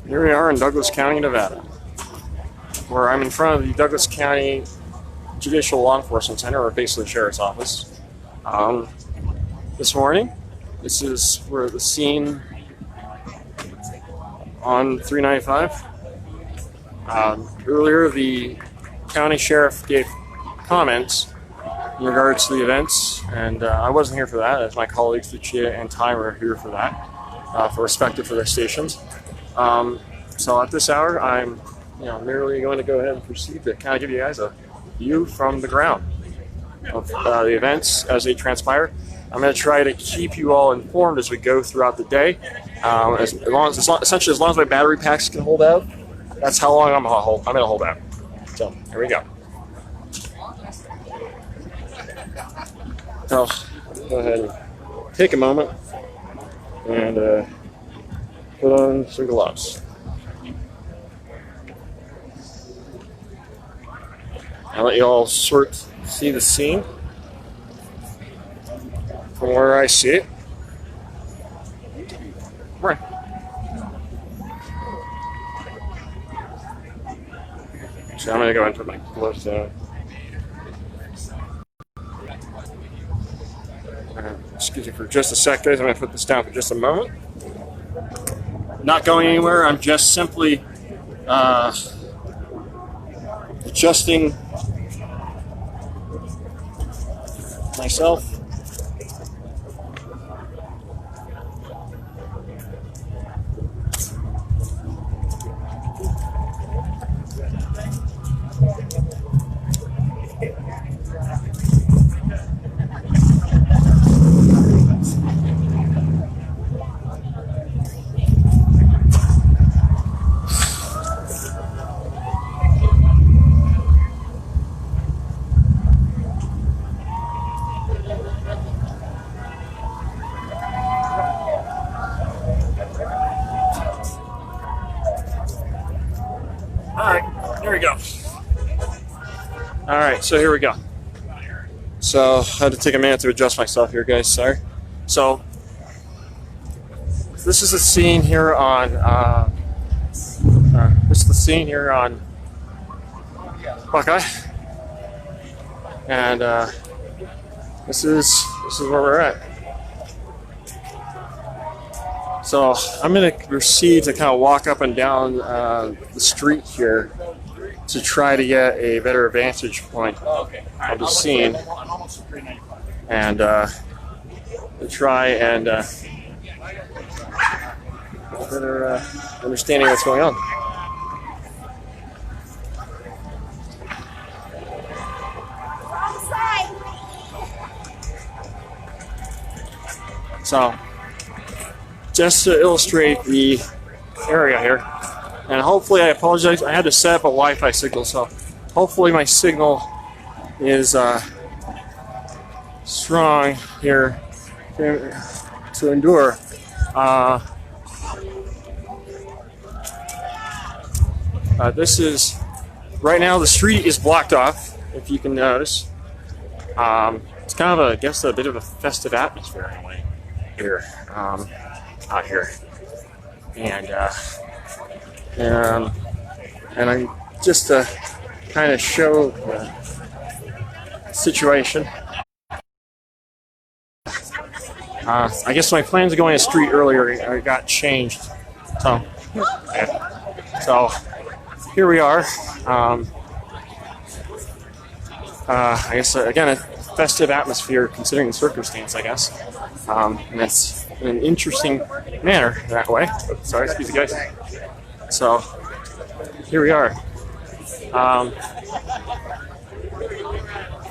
Here we are in Douglas County, Nevada, where I'm in front of the Douglas County Judicial Law Enforcement Center, or basically the Sheriff's Office. This morning, this is where the scene on 395. Earlier, the county sheriff gave comments in regards to the events, and I wasn't here for that, as my colleagues Lucia and Ty were here for that, for respective for their stations. So at this hour, I'm merely going to go ahead and proceed to kind of give you guys a view from the ground of the events as they transpire. I'm going to try to keep you all informed as we go throughout the day. Essentially, as long as my battery packs can hold out, that's how long I'm going to hold out. So here we go. So go ahead and take a moment and put on some gloves. I'll let you all see the scene from where I see it. Right. So I'm going to go and put my gloves down. Excuse me for just a sec, guys. I'm going to put this down for just a moment. Not going anywhere. I'm just simply adjusting myself. Here we go. All right, so here we go. So I had to take a minute to adjust myself here, guys. Sorry. So this is the scene here on. This is the scene here on Buckeye, and this is where we're at. So I'm going to proceed to kind of walk up and down the street here to try to get a better vantage point of the scene, and to try and better understanding what's going on. So, just to illustrate the area here, and hopefully, I apologize, I had to set up a Wi-Fi signal, so hopefully my signal is strong here to endure. This is, right now the street is blocked off, if you can notice. It's kind of, I guess, a bit of a festive atmosphere anyway here, out here. And I just to kind of show the situation. I guess my plans of going to the street earlier got changed. So, yeah. So here we are. I guess again a festive atmosphere considering the circumstance. I guess, and that's in an interesting manner that way. Sorry, excuse me, guys. So here we are.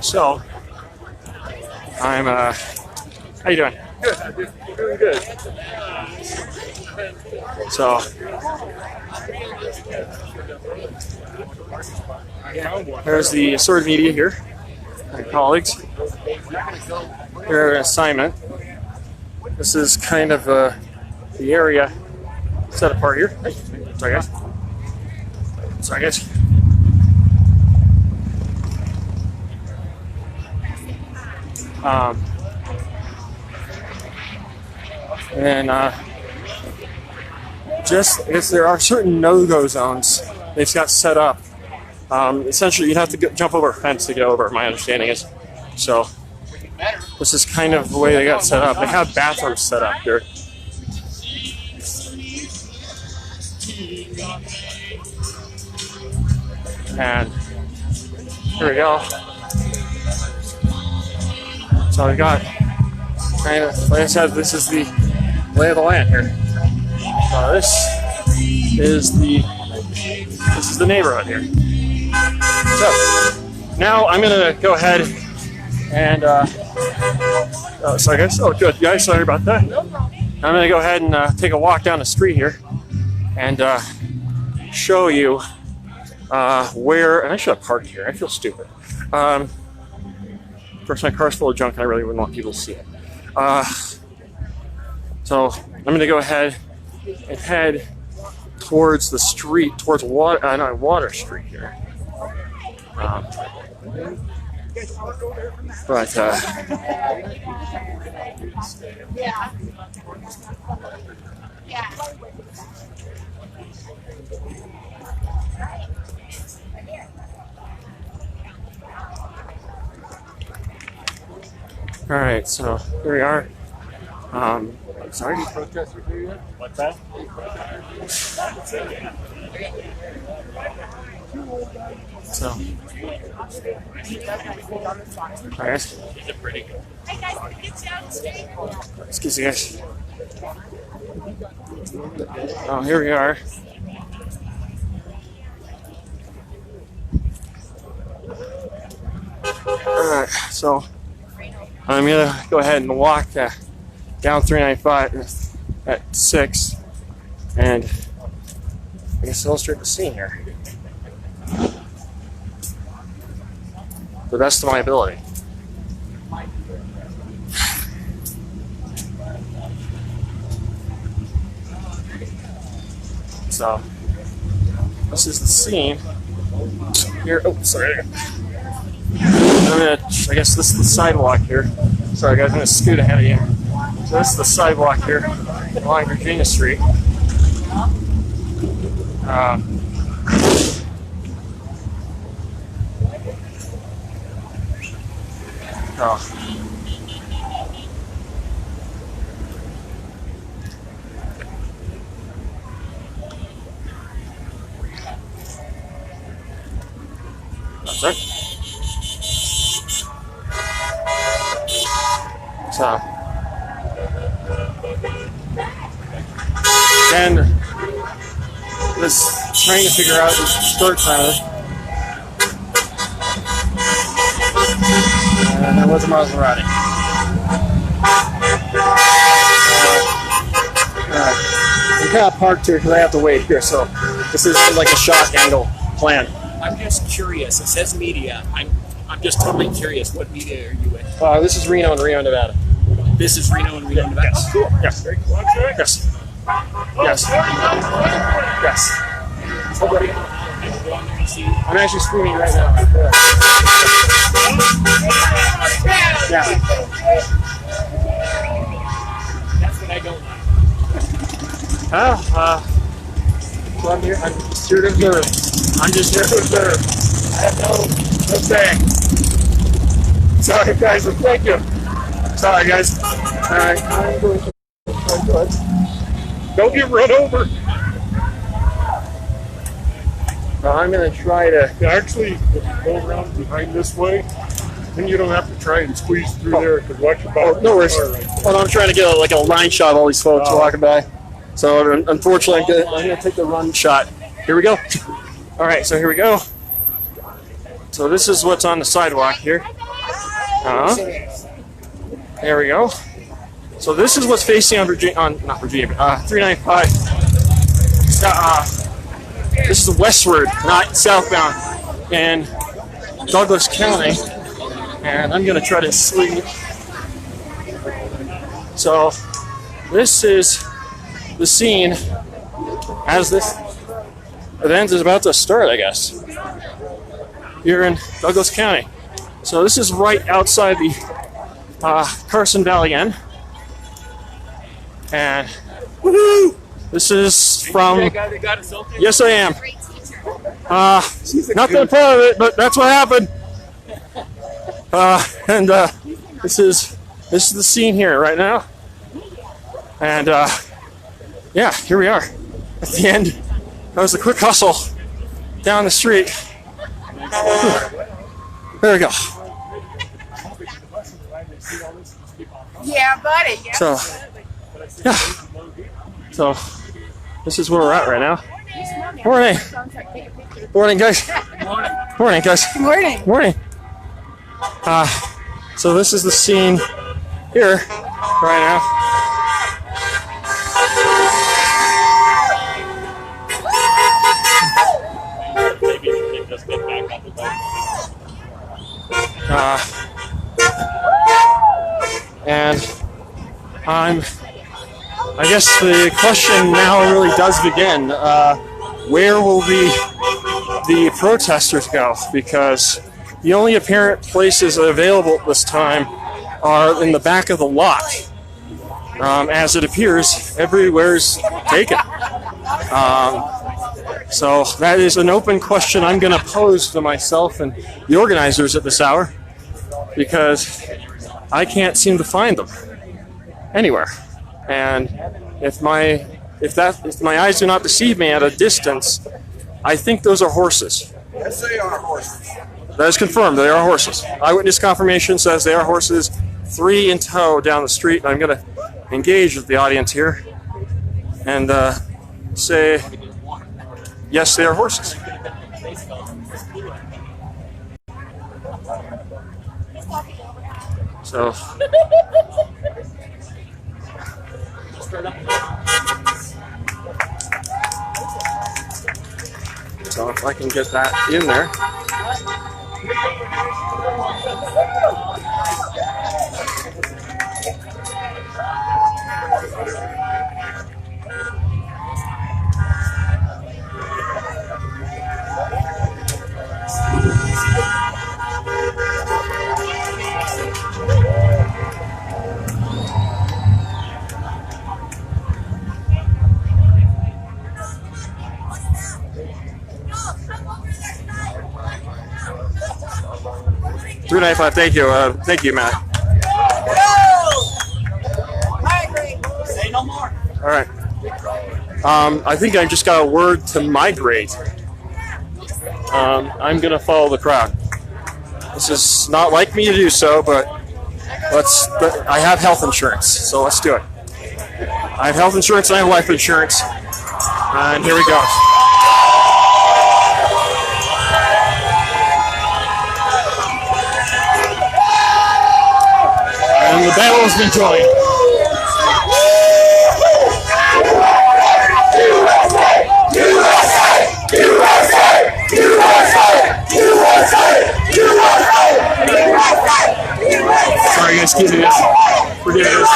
So I'm. How you doing? Good. Doing good. So there's the assorted media here. My colleagues. Their assignment. This is kind of the area set apart here. Hey, sorry guys. Sorry guys. And just if there are certain no-go zones they've got set up. Essentially, you'd have to jump over a fence to get over, my understanding is. So, this is kind of the way they got set up. They have bathrooms set up here. And here we go. So we got kind of, like I said, this is the lay of the land here. So this is the neighborhood here. So now I'm gonna go ahead and sorry guys. Oh good guys, sorry about that. I'm gonna go ahead and take a walk down the street here and show you where, and I should have parked here. I feel stupid. Of course, my car's full of junk and I really wouldn't want people to see it. So I'm going to go ahead and head towards the street, towards Water Street here. All right, so here we are. Sorry. Protesters here yet? What's that? So, all right. Is it pretty? Hey guys, can you get down straight? Excuse me, guys. Oh, here we are. All right, so I'm gonna go ahead and walk down 395 at 6, and I guess illustrate the scene here. The best of my ability. So this is the scene here. Oh, sorry. I guess this is the sidewalk here. Sorry guys, I'm gonna scoot ahead of you. So this is the sidewalk here along Virginia Street. That's right. So, and was trying to figure out the start timer, and that was a Maserati. I'm kind of parked here because I have to wait here, so this isn't like a shot angle plan. I'm just curious. It says media. I'm just totally curious. What media are you with? This is Reno, Nevada. This is Reno and Reno, Nevada. Yes. Cool. Yes. Very cool. Yes. Yes. Yes. I'm actually streaming right now. Yeah. That's what I don't like. So I'm here. I'm just here to observe. I'm just here to observe. I have no say. Sorry, guys. Thank you. Sorry, guys. All right. I'm going to. Don't get run over. I'm going to try to. Actually, if you go around behind this way, then you don't have to try and squeeze through there because watch your back. Oh, no worries. Well, I'm trying to get a line shot of all these folks walking by. So unfortunately, I'm going to take the run shot. Here we go. All right, so here we go. So this is what's on the sidewalk here. There we go. So this is what's facing on 395. This is westward, not southbound, in Douglas County. And I'm going to try to sleep. So this is the scene as this event is about to start, I guess, here in Douglas County. So this is right outside the Carson Valley Inn. And woohoo! This is from. Yes, Yes, I am. Not that proud of it, but that's what happened. And this is the scene here right now. And yeah, here we are at the end. That was a quick hustle down the street. There we go. Yeah, buddy. Yeah. So, yeah. So, this is where we're at right now. Morning. Morning, guys. Morning, guys. Morning. Morning. So this is the scene here right now. And I guess the question now really does begin. Where will the protesters go? Because the only apparent places available at this time are in the back of the lot. As it appears, everywhere's taken. So that is an open question I'm going to pose to myself and the organizers at this hour, because I can't seem to find them anywhere. And if my eyes do not deceive me at a distance, I think those are horses. Yes, they are horses. That is confirmed. They are horses. Eyewitness confirmation says they are horses, 3 in tow down the street. I'm going to engage with the audience here and say, yes, they are horses. So, if I can get that in there. $3.95. Thank you, Matt. Say no more. All right. I think I just got a word to migrate. I'm gonna follow the crowd. This is not like me to do so, but I have health insurance, so let's do it. I have health insurance and I have life insurance, and here we go. And the battle has been joined. Sorry guys, keep this. Forgive this.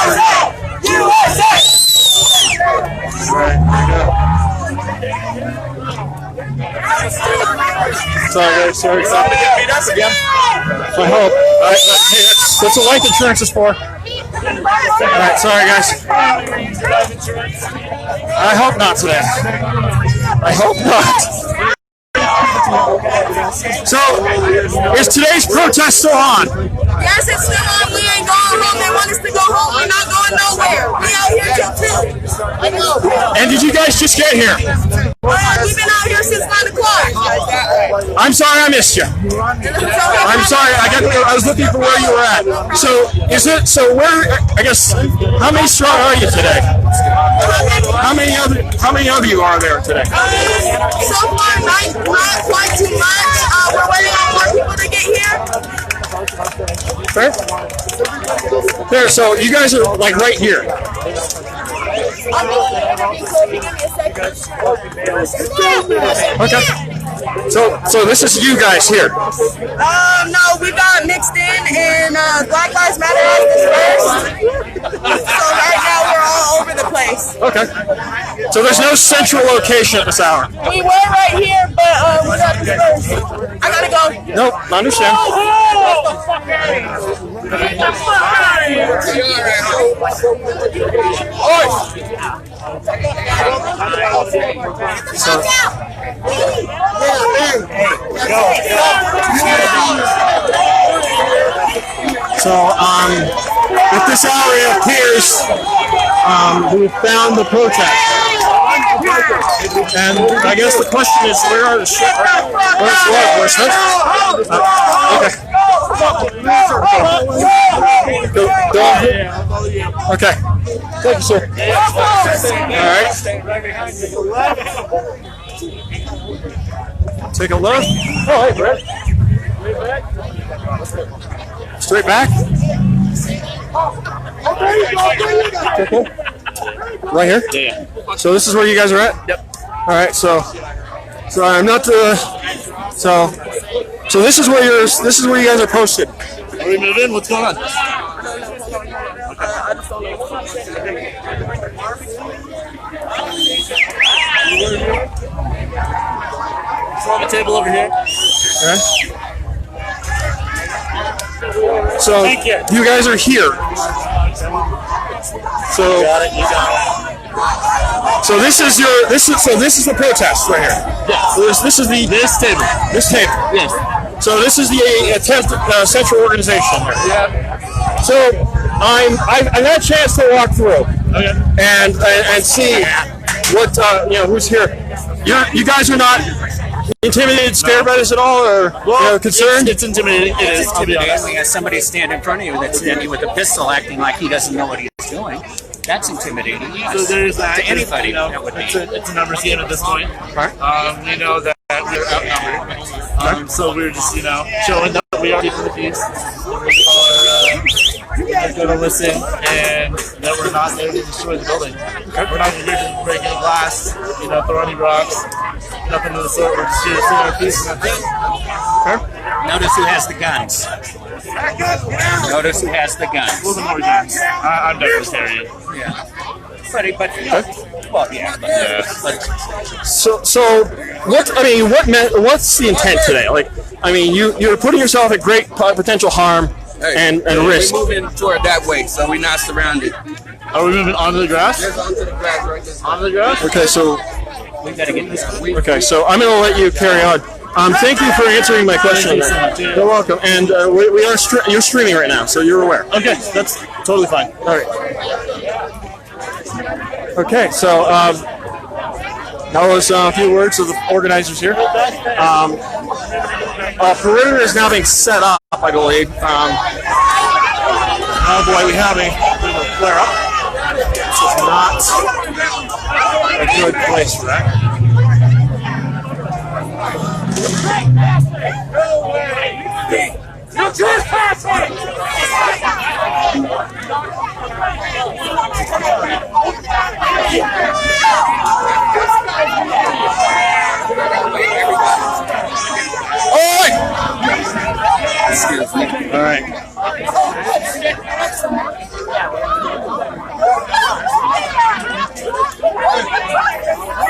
Alright, there we go. Sorry guys, sorry. Beat us again. I hope. Hey, that's what life insurance is for. Alright, sorry guys. I hope not today. I hope not. So, is today's protest still on? Yes, it's still on. We ain't going home. They want us to go home. We're not going nowhere. We out here till 2. I know. And did you guys just get here? We've been out here since 9 o'clock. I'm sorry I missed you. I'm sorry. I was looking for where you were at. So where? I guess. How many strong are you today? How many of you are there today? So far, not quite too much. We're waiting on more people to get here. Fair. There. So you guys are like right here. I'm doing the interview, so if you give me a second. Okay. So this is you guys here. No, we got mixed in, and Blacklivesmatter has dispersed. So right now we're all over the place. Okay. So there's no central location at this hour. We were right here, but we got dispersed. I gotta go. Nope, I understand. Get the fuck out of here. So, if this area appears, we found the protest. And I guess the question is, where are the shit? Where's what? Where's this? Okay. Okay. Thank you, sir. All right. Take a look. Oh, hey, Brett. Straight back. Okay. Right here? Yeah. So this is where you guys are at? Yep. All right. So I'm not so this is where you guys are posted. Are we moving? What's going on? So on the table over here. All right. So you guys are here. So You got it. so this is the protest right here. Yes. So this is this table. Yes. So this is the central organization here. Yeah. So I've had a chance to walk through and see what who's here. You guys are not intimidated, scared by this at all, or concerned? It's intimidating. It is intimidating. We have somebody stand in front of you that's standing with a pistol, acting like he doesn't know what he's doing. That's intimidating. So there's that. To anybody, that would be. It's a numbers game at this point. We know that we're outnumbered. So we're just, showing that we are keeping the peace. We are going to listen, and that we're not there to destroy the building. We're not here to break any glass, throw any rocks, nothing of the sort. We're just here to say our piece and that's it. Notice who has the guns. Notice who has the guns. We'll more guns. I'm definitely carrying. Yeah. But So what's the intent today? You're putting yourself at great potential harm and risk. We're moving toward that way, so we're not surrounded. Are we moving onto the grass? Yes, onto the grass right there. Onto the grass? Okay, so we gotta get this. Okay, so I'm going to let you carry on. Thank you for answering my question. You're welcome. And you're streaming right now, so you're aware. Okay, that's totally fine. All right. Okay, so that was a few words of the organizers here. Perimeter is now being set up, I believe. Oh boy, we have a flare up. This is not a good place for that. You're trespassing! Excuse me. All right.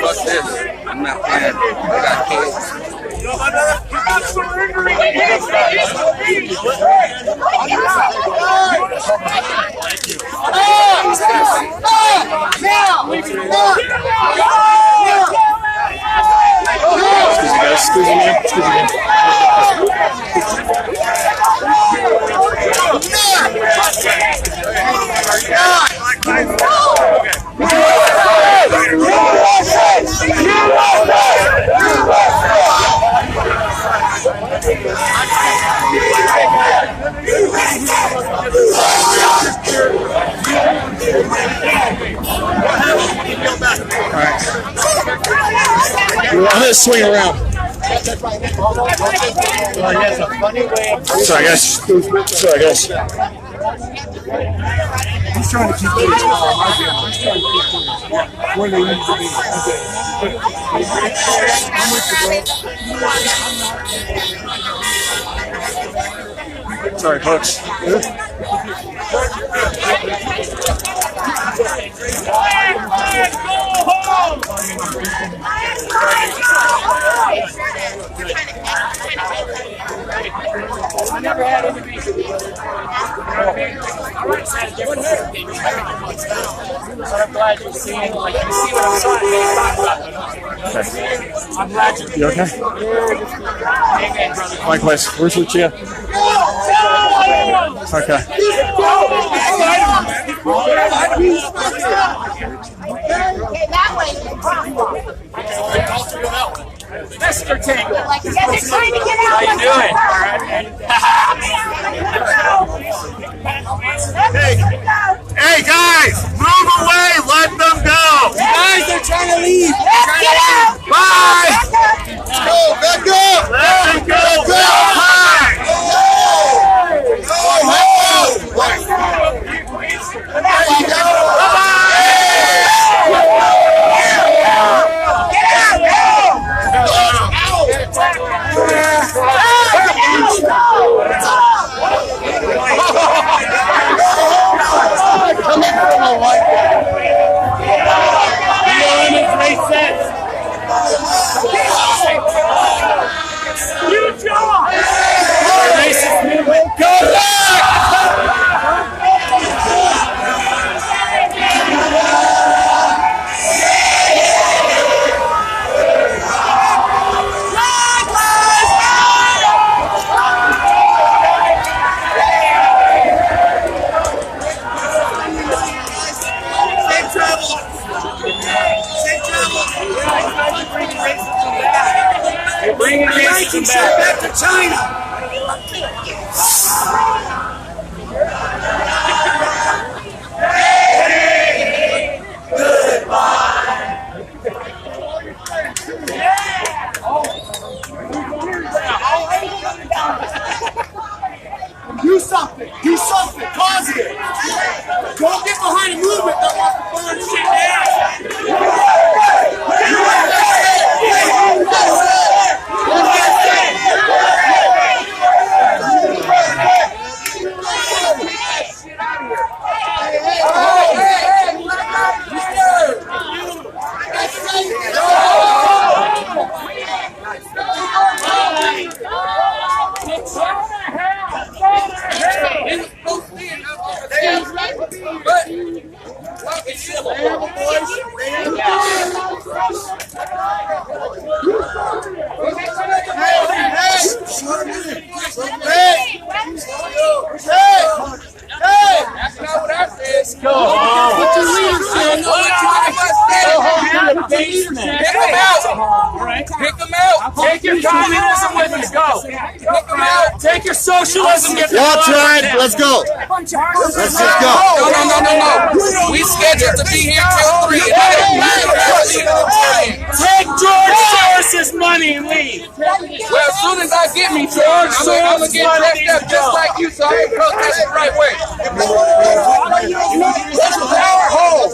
What's this? I'm not playing. I got kids. You're not surrendering against me! Excuse me, guys. Excuse me. I'm going to swing around. Sorry, guys. He's trying to keep things where they need to be. Sorry, folks. I never had any seeing, like, you see what I'm saying. I'm glad you're You okay? Amen, brother. Likewise. Where's Lucia? Okay. Mr. Tangle. Yeah, they're trying to get out. How you doing? Hey guys, move away, let them go. Guys, they're trying to leave. Let's get out. Bye. Let's go, back up. Let them go. Bringing racism back to China. Do something positive. Don't get behind a movement that wants to burn shit Pick them out. Take your communism with you. Go. Pick them out. Take your socialism. Get Watch right, let's go. Let's just go. No. We scheduled to be here till 3. Take George Soros's money and leave. Well, as soon as I get me, George, I'm gonna get dressed up just like you, so I can protest the right way. This is our home.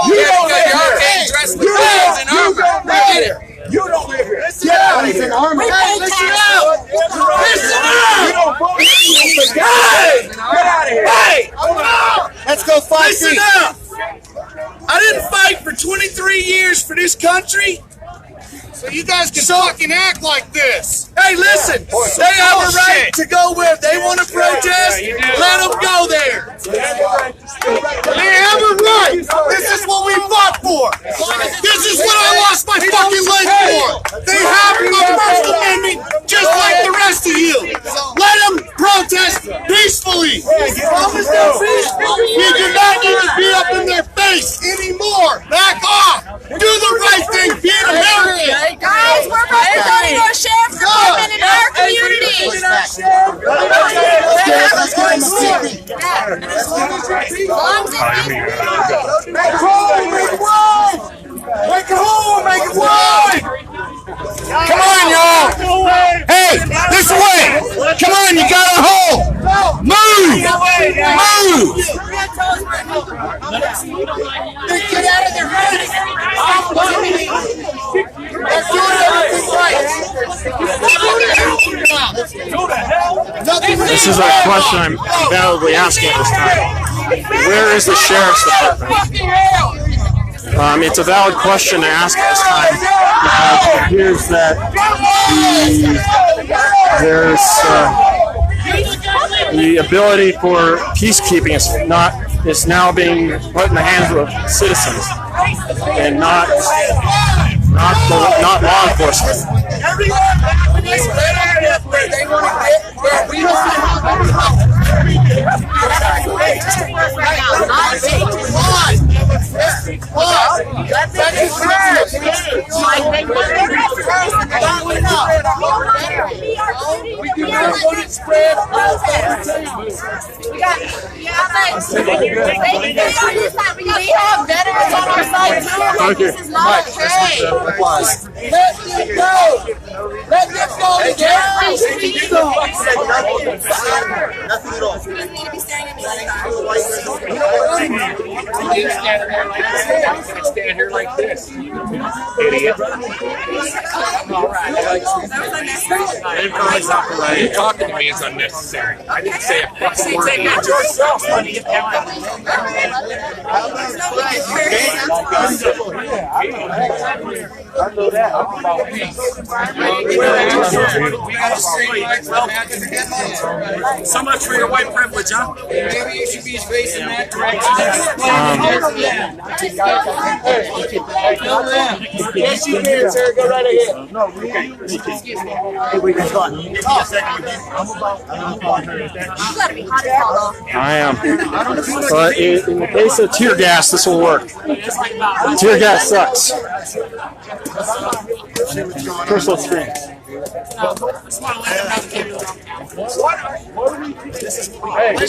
You don't live here. Ain't dressed in clothes and armor. Get it. You don't live here. Get out. He's an army. Hey, listen out. Listen out. You don't vote. Hey! Get out of here. Hey! Let's go fight. Listen up! I didn't fight for 23 years for this country, so you guys can fucking act like this. Hey, listen! They have a right to go where they want to protest. Let them go there. They have a right. This is what we fought for. This is what I lost my fucking leg for. They have a First Amendment just like the rest of you. Let them protest peacefully. We do not need to be up in their face anymore. Back off. Do the right thing. Be an American. Guys, we're voting for a sheriff department in our community. Make it wide! Come on, y'all. Hey, this way. Come on, you got a hole. Move. Move. Get out of their head! They're doing everything right! This is a question I'm validly asking at this time. Where is the sheriff's department? It's a valid question to ask at this time because it appears that the ability for peacekeeping is now being put in the hands of citizens. and not law enforcement. Everyone in this area where they want to get where we want to we do not want it spread. We have veterans on our side too. Thank you. This is not okay. Let them go. Let them go together. Nothing at all. You need to be staring at me like that. Stand here like this. Idiot. You talking to me is unnecessary. I didn't say a fucking word. Take it to yourself, honey. I know that. I'm about peace. So much for your white privilege, huh? Maybe you should be facing that direction. Yes, you can, sir. Go right ahead. I am. But in the case of tear gas, this will work. Tear gas sucks. Personal experience.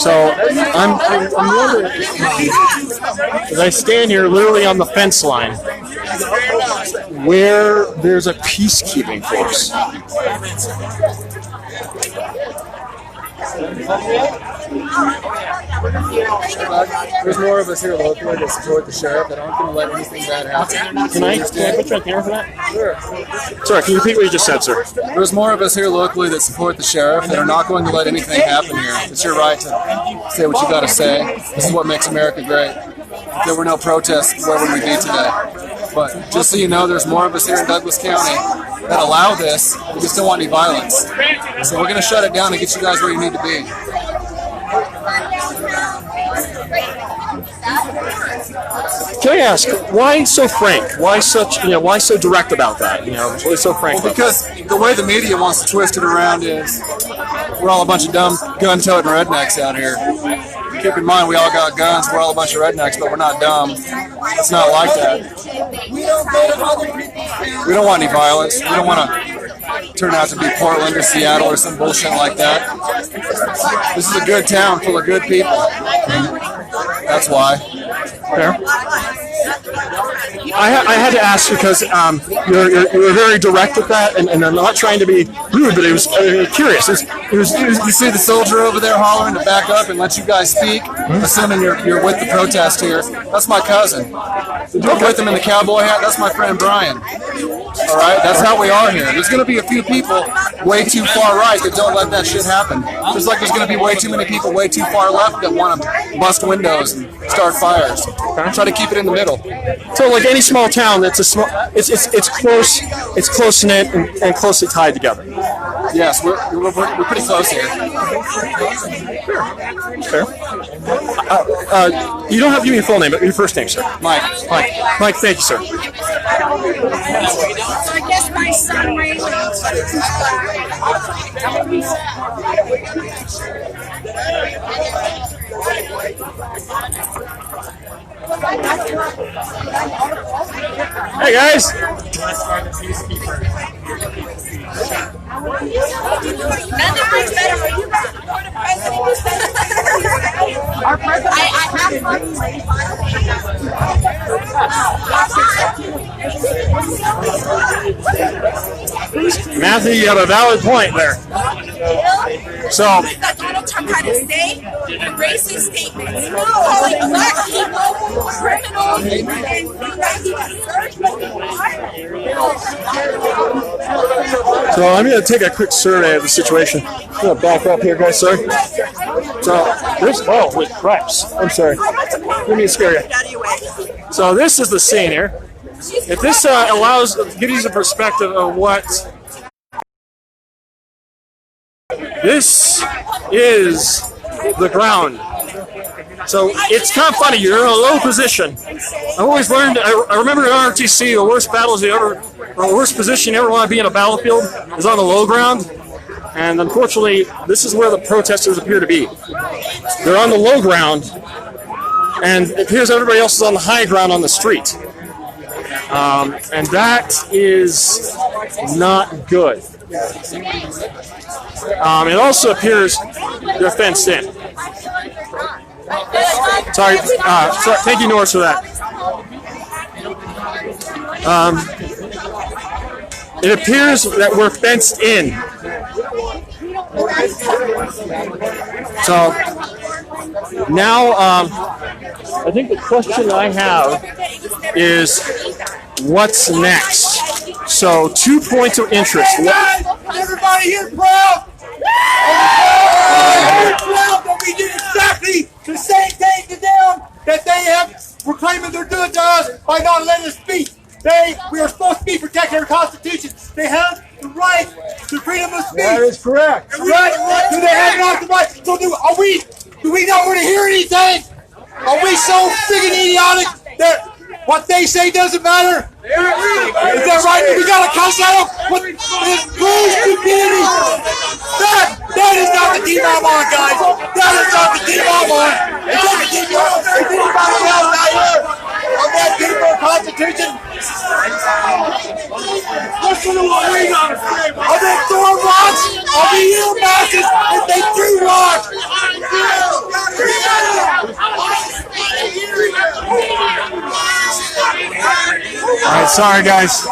So I'm wondering, as I stand here literally on the fence line, where there's a peacekeeping force. There's more of us here locally that support the sheriff that aren't going to let anything bad happen. Can I put you on camera for that? Sure. Sorry, can you repeat what you just said, sir? There's more of us here locally that support the sheriff that are not going to let anything happen here. It's your right to say what you got to say. This is what makes America great. If there were no protests, where would we be today? But just so you know, there's more of us here in Douglas County that allow this. We just don't want any violence. So we're going to shut it down and get you guys where you need to be. Can I ask, why so frank? Why such, why so direct about that? Why so frank? Well, because the way the media wants to twist it around is we're all a bunch of dumb gun-toting rednecks out here. Keep in mind, we all got guns. We're all a bunch of rednecks, but we're not dumb. It's not like that. We don't want any violence. We don't want to turn out to be Portland or Seattle or some bullshit like that. This is a good town full of good people. That's why. Fair. I had to ask because you're very direct with that, and I'm not trying to be rude, but it was curious. You see the soldier over there hollering to back up and let you guys speak, assuming you're with the protest here. That's my cousin. I'm with him in the cowboy hat. That's my friend Brian. All right, that's how we are here. There's going to be a few people way too far right that don't let that shit happen. Just like there's going to be way too many people way too far left that want to bust windows and start fires. Try to keep it in the middle. So, like any small town, it's close, it's close knit and closely tied together. Yes, we're pretty close here. Fair. You don't have to give me your full name, but your first name, sir. Mike. Mike, thank you, sir. So I guess my son Reno. Hey guys. Nothing much better when you guys support the president. Our president. I have Matthew, you have a valid point there. So, Donald Trump had to say racist statements, calling black people criminals, and so I'm going to take a quick survey of the situation. I'm going to back up here, guys. Sorry. So this. Oh, wait, cripes. I'm sorry. Let me scare you. So this is the scene here. If this gives you a perspective of what this is, the ground. So it's kind of funny. You're in a low position. I've always learned. I remember in ROTC, the worst battles you ever, or the worst position you ever want to be in a battlefield is on the low ground. And unfortunately, this is where the protesters appear to be. They're on the low ground, and it appears everybody else is on the high ground on the street. And that is not good. It also appears they're fenced in. Sorry, thank you, Norris, for that. It appears that we're fenced in. So now, I think the question I have is, what's next? So 2 points of interest. Everybody here proud? Proud that we did exactly the same thing to them that they have proclaimed they're doing to us by not letting us speak. We are supposed to be protecting our Constitution. They have the right to freedom of speech. That is correct. Right? Do they have not the right? So do we not want to hear anything? Are we so friggin' idiotic that what they say doesn't matter? Is that right? We gotta cuss at them? What is bull stupidity? That is not the team I'm on, guys. That is not the team I'm on. It's not the team you're on. If anybody else out here on that team for a Constitution, listen to what we gotta say. Are they throwing rocks? Are we ear masses if they threw rocks? All right, sorry, guys.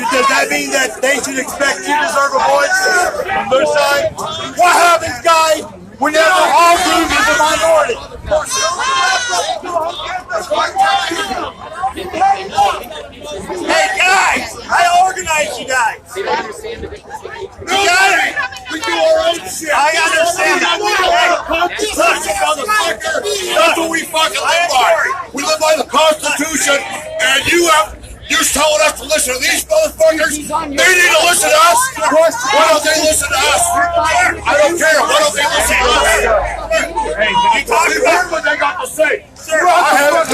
Does that mean that they should expect you to deserve a voice from their side? What happens, guys, whenever all groups is a minority? Hey, guys, I organize you guys. You got it. We do our own shit. I understand that. That's what we fucking live by. We live by the Constitution, and you telling us to listen to these motherfuckers? They need to listen to us. Why don't they listen to us? I don't care. Why don't they listen to us? Hey, you talk about what they got to say. Sir, I have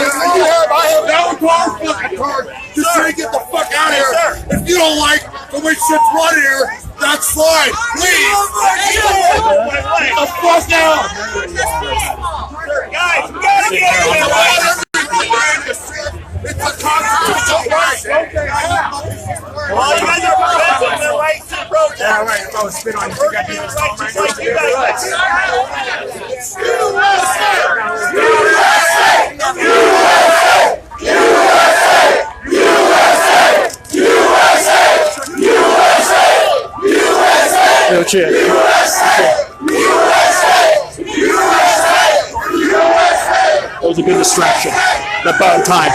now to our fucking card. Just try to get the fuck out of here. If you don't like the way shit's run here, that's fine. Leave. Get the fuck out. Guys, we gotta get out of here. It's a constitutional right. Well, you guys are protecting the right to protest. Yeah, right. Oh, spit on you. You got to do this all right. Just like you guys. That was a good distraction. That bought time.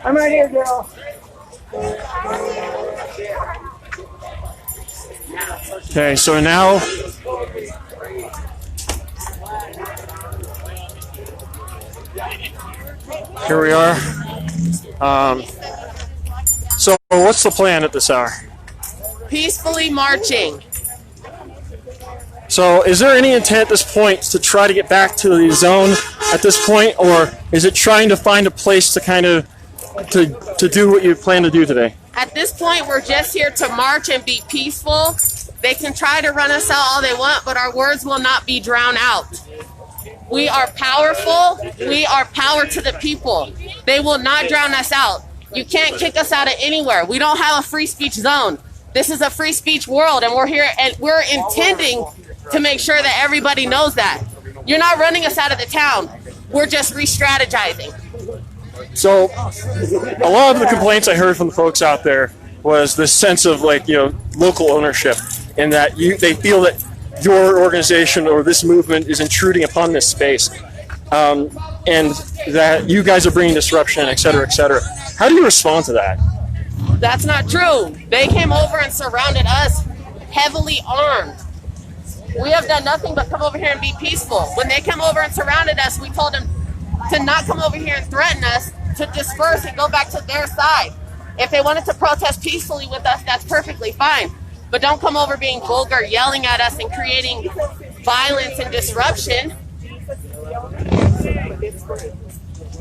I'm right here, girl. Okay, so now here we are. So what's the plan at this hour? Peacefully marching. So is there any intent at this point to try to get back to the zone at this point, or is it trying to find a place to kind of to do what you plan to do today? At this point, we're just here to march and be peaceful. They can try to run us out all they want, but our words will not be drowned out. We are powerful. We are power to the people. They will not drown us out. You can't kick us out of anywhere. We don't have a free speech zone. This is a free speech world, and we're here, and we're intending to make sure that everybody knows that. You're not running us out of the town. We're just re-strategizing. So a lot of the complaints I heard from the folks out there was this sense of, like, you know, local ownership, and that they feel that your organization or this movement is intruding upon this space, and that you guys are bringing disruption, et cetera, et cetera. How do you respond to that? That's not true. They came over and surrounded us, heavily armed. We have done nothing but come over here and be peaceful. When they come over and surrounded us, we told them to not come over here and threaten us, to disperse and go back to their side. If they wanted to protest peacefully with us, that's perfectly fine. But don't come over being vulgar, yelling at us and creating violence and disruption.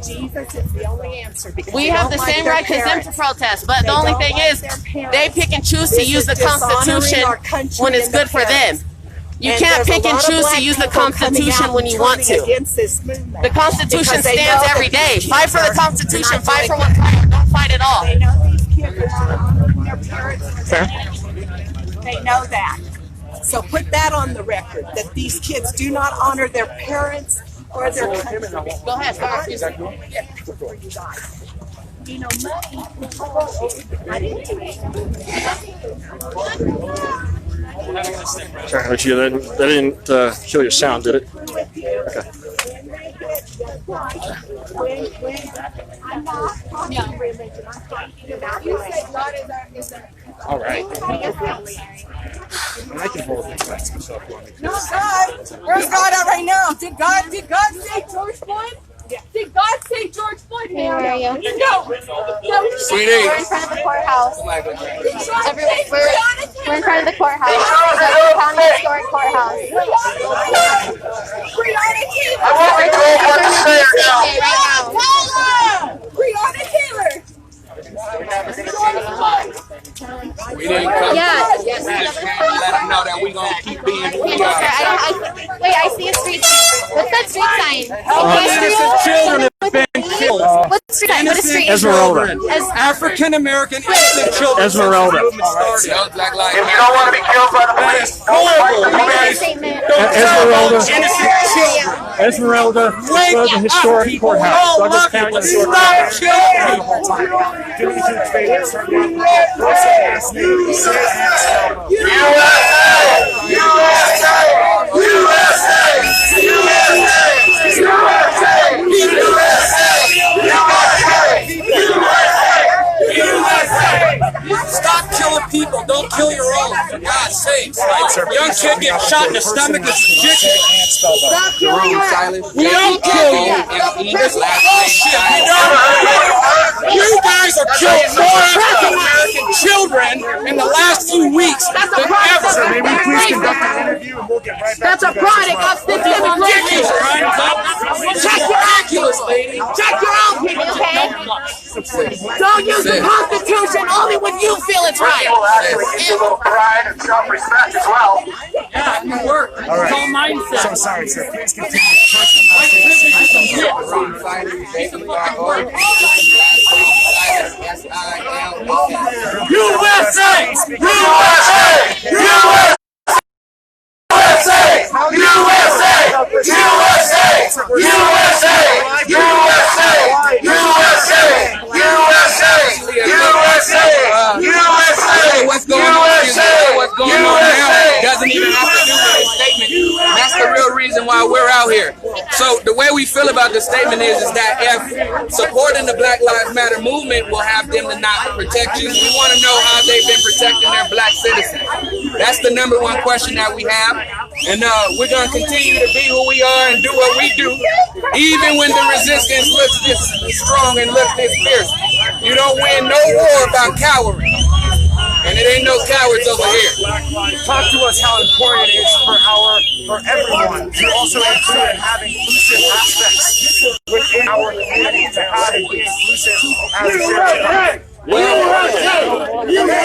Jesus is the only answer. We have the same right as them to protest, but the only thing is they pick and choose to use the Constitution when it's good for them. You can't pick and choose to use the Constitution when you want to. The Constitution stands every day. Fight for the Constitution. Fight for what's right. Don't fight at all. They know these kids are not honoring their parents. They know that. So put that on the record, that these kids do not honor their parents or their country. Go ahead. You know, Sorry, Militia, that didn't kill your sound, did it? Okay. I'm not talking religion. I'm talking about All right. I can hold these things myself. No, God. Where's God at right now? Did God say George Floyd? Did God say George Floyd? Hey, where are you? No. Sweetie. We're in front of the courthouse. We're in front of the courthouse. The county historic courthouse. I want to go what to say right now. Breonna Taylor. We didn't come Yeah. to let them know that we're going to keep being who we Wait, are. I see a street sign. What's that street sign? Innocent children have been killed. What street sign? What is street? Esmeralda. African American innocent children. Esmeralda. Black Lives If you don't want to be killed by the police, horrible. I'm making a statement. Esmeralda. Innocent children. Esmeralda. The historic courthouse. Douglas County historic courthouse. Stop killing people. Don't kill your own. For God's sakes. Young kid getting shot in the stomach is ridiculous. Stop killing your We don't kill you. It's bullshit. We don't. You guys have killed more African American children in the last few weeks than ever. So maybe please conduct an interview and we'll get right back That's a product of systemic racism. Check your Oculus, lady. Check your own people, okay? Don't use the Constitution only when you feel it's right. a little pride and self-respect as well. Yeah, it worked. All right. It's all mindset. So sorry, sir. Please continue. USA! USA! USA! USA! USA! USA! USA! USA! What's going on now doesn't even have to do with the statement. That's the real reason why we're out here. So the way we feel about the statement is that if supporting the Black Lives Matter movement will have them to not protect you, we want to know how they've been protecting their black citizens. That's the number one question that we have. And we're going to continue to be who we are and do what we do, even when the resistance looks this strong and looks this fierce. You don't win no war about cowards. And it ain't no cowards over here. Talk to us how important it is for everyone to also include and have inclusive aspects within our community, to have it be inclusive as a citizen. Well, you know,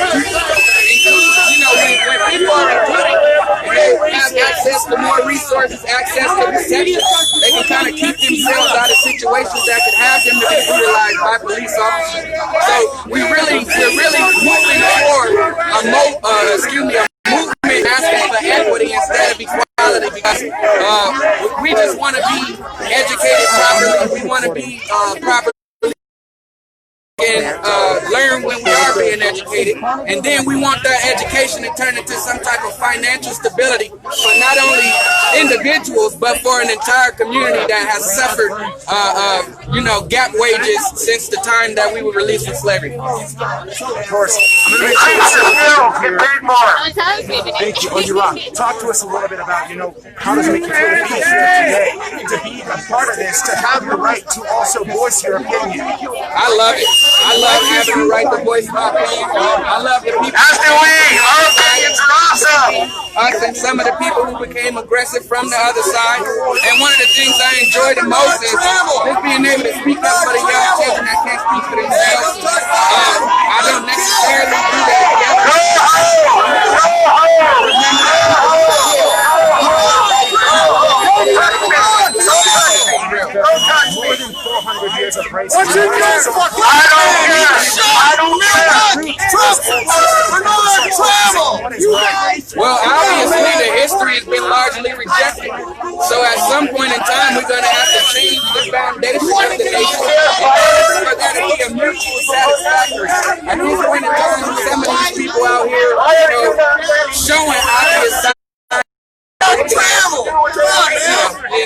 when people are included and they have access to more resources, access to protection, they can kind of keep themselves out of situations that could have them to be brutalized by police officers. So we're really moving toward a movement asking for equity instead of equality, because we just want to be educated properly. We want to be properly and learn when we are being educated, and then we want that education to turn into some type of financial stability for not only individuals, but for an entire community that has suffered, gap wages since the time that we were released from slavery. Of course. I'm going to make sure Thank you. Oh, you're right. Talk to us a little bit about, how does it make you feel to be here today, to be a part of this, to have your right to also voice your opinion? I love it. I love having the right to voice my opinion. I love the people. As do we. Our opinions are awesome. Us and some of the people who became aggressive from the other side. And one of the things I enjoy the most is just being able to speak up for the young children that can't speak for themselves. I don't necessarily do that together. More than 400 years of racism. What's in your fucking I don't care. Well, obviously the history has been largely rejected. So at some point in time, we're going to have to change the foundation of the nation for there to be a mutual satisfactory. At this point in time, some of these people out here, showing obvious signs. In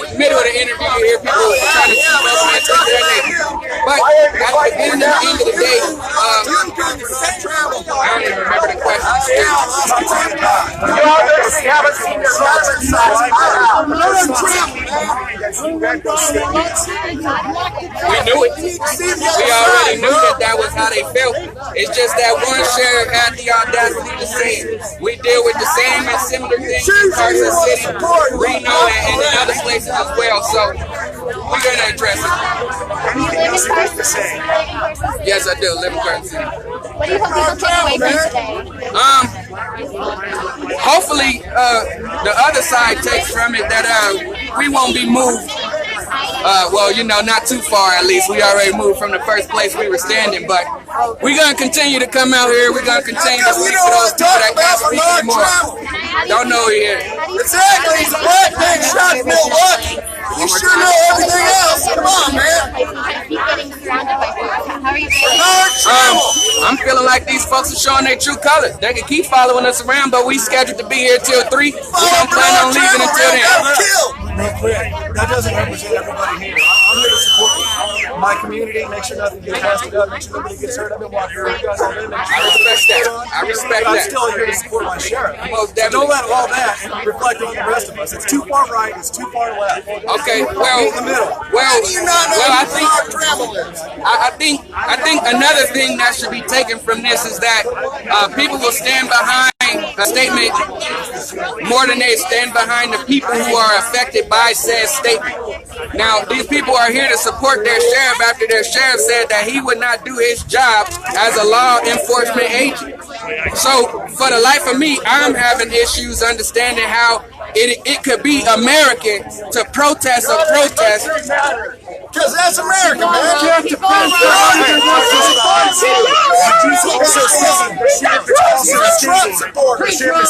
the middle of the interview, you hear people trying to keep up and take their name. But at the end of the day, I don't even remember the question. You obviously haven't seen your government side. We knew it. We already knew that was how they felt. It's just that one sheriff had the audacity to say it. We deal with the same and similar things in Carson City, Reno, and in other places as well. So we're going to address it. Anything else you have to say? Yes, I do. Live in Carson City. What do you hope people take away from today? Hopefully, the other side takes from it that we won't be moved. Not too far at least. We already moved from the first place we were standing, but we're going to continue to come out here. We're going to continue to speak for those people that can't speak anymore. Don't know here. Exactly. He's a black man shot in Milwaukee. You sure know everything else. Come on, man. How are you feeling? I'm feeling like these folks are showing their true colors. They can keep following us around, but we scheduled to be here till 3. We don't plan on leaving until then. Real quick, that doesn't represent everybody here. I'm here to support my community, make sure nothing gets messed up, make sure nobody gets hurt. I've been walking around you guys all day. I respect that. I respect I'm that. still here to support my sheriff. Most So don't definitely. let all that reflect on the rest of us. It's too far right, it's too far left. Okay, Meet in the middle. I think another thing that should be taken from this is that people will stand behind a statement more than they stand behind the people who are affected by said statement. Now, these people are here to support their sheriff after their sheriff said that he would not do his job as a law enforcement agent. So, for the life of me, I'm having issues understanding how it could be American to protest a protest. Because that's America, man. The sheriff is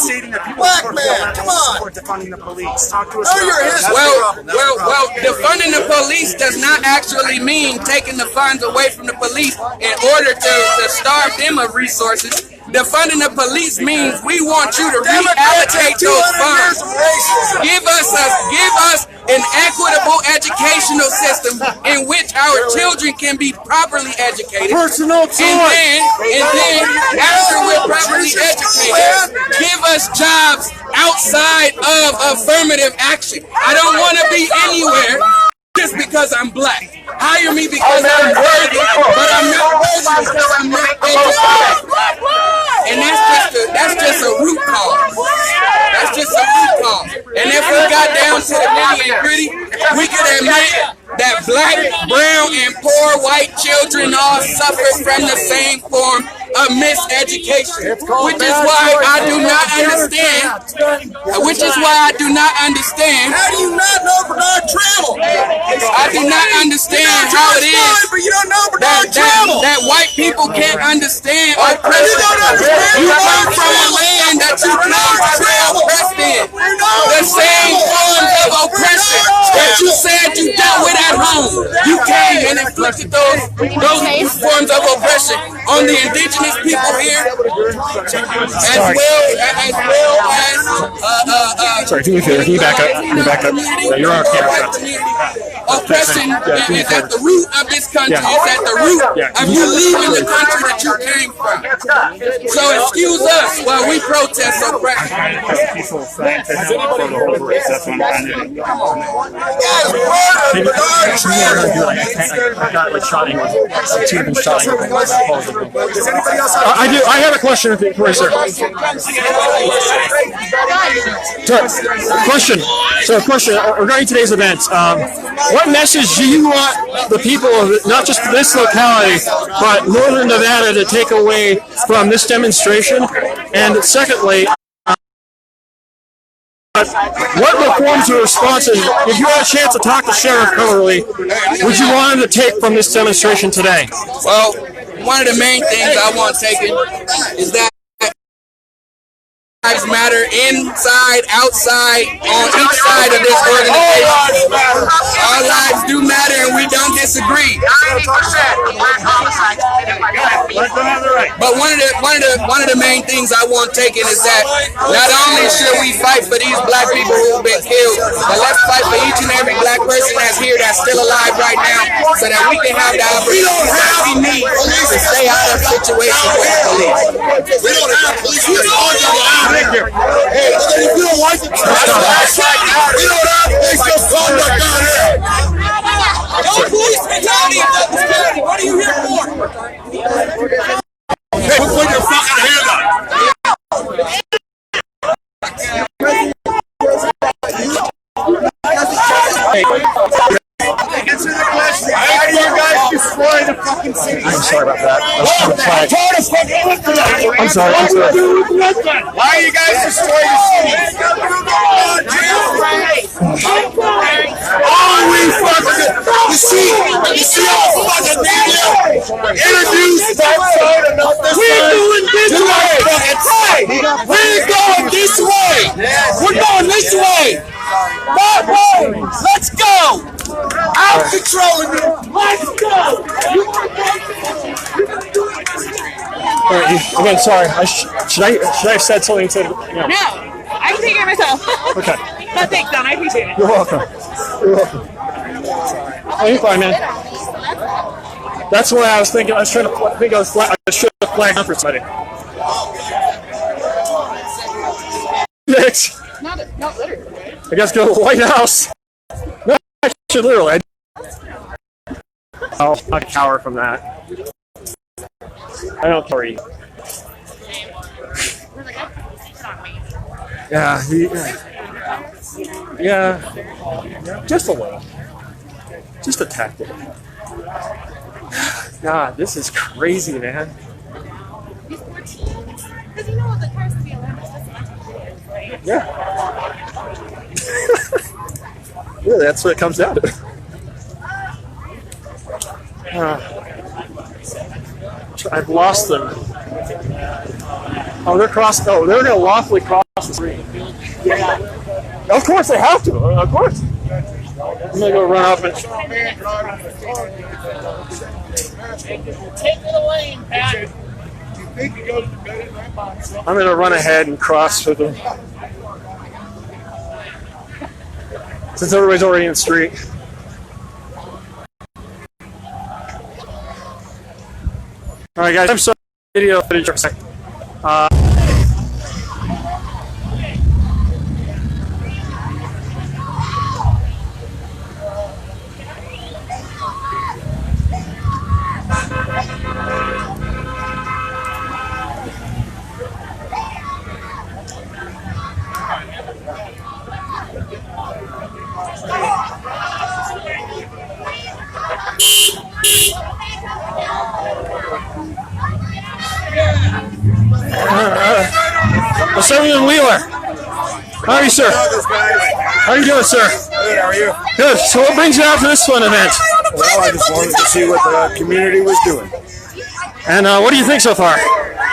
stating that people support defunding the police. Talk to us about Well, defunding the police does not actually mean taking the funds away from the police in order to starve them of resources. Defunding the police means we want you to reallocate those funds. Give us an equitable educational system in which our children can be properly educated. And then after we're properly educated, give us jobs outside of affirmative action. I don't want to be anywhere just because I'm black. Hire me because I'm worthy, but I'm not worthy because I'm not educated. And that's just a root cause. That's just a root cause. And if we got down to the nitty and gritty, we could admit that black, brown, and poor white children all suffer from the same form of miseducation, which is why I do not understand. Which is why I do not understand. How do you not know Bernard Trammell? I do not understand how it is that white people can't understand oppression. You come from a land that you claim to be oppressed in. The same forms of oppression that you said you dealt with at home. You came and inflicted those forms of oppression on the indigenous people here, as well as Sorry, can you back up? Can you back up? Yeah, you're on camera. oppression is at the root of this country. It's at the root of you leaving the country that you came from. So excuse us while we protest oppression. I have a question for you, sir. Question regarding today's event. What message do you want the people of not just this locality, but Northern Nevada to take away from this demonstration? And secondly, what reforms or responses, if you had a chance to talk to Sheriff Coverly, would you want him to take from this demonstration today? Well, one of the main things I want taken is that lives matter inside, outside, on each side of this organization. Our lives do matter and we don't disagree. But one of the main things I want taken is that not only should we fight for these black people who've been killed, but let's fight for each and every black person that's here that's still alive right now so that we can have the opportunity that we need to stay out of situations with the police. We don't have police. Thank you. Hey, if you don't like it, we don't have police conduct down here. No police brutality in Douglas County. What are you here for? Hey, put your fucking hand up. Answer the question. Why do you guys destroy the fucking city? I'm sorry about that. I'm sorry. Why are you guys destroying the city? Oh, we fucking... You see how fucking media introduced that side and not this side? We're doing this way! We're going this way! We're going this way! That way! Let's go! I'm controlling you! Let's go! All right, again, sorry. Should I have said something to? No, I can take care of myself. Okay. No, thanks, Don. I appreciate it. You're welcome. Oh, you're fine, man. That's what I was thinking. I was trying to think. I should have flagged down for somebody. Next. Not literally. I guess go to the White House. No, actually, literally. I'll not cower from that. I don't worry. Yeah, just a little. Just a tactic. God, this is crazy, man. He's 14. Because you know the cars can be 11. Right? Yeah. Really, that's what it comes down to. I've lost them. Oh, they're crossing. Oh, they're going to lawfully cross the street. Yeah. Of course, they have to. Of course. I'm going to go run up and. Take it away, Pat. I'm going to run ahead and cross with them. Since everybody's already in the street. All right, guys. I'm sorry. Video footage for a second. Sergeant Wheeler, how are you, sir? How are you doing, sir? Good, how are you? Good. So what brings you out to this fun event? Well, I just wanted to see what the community was doing. And what do you think so far?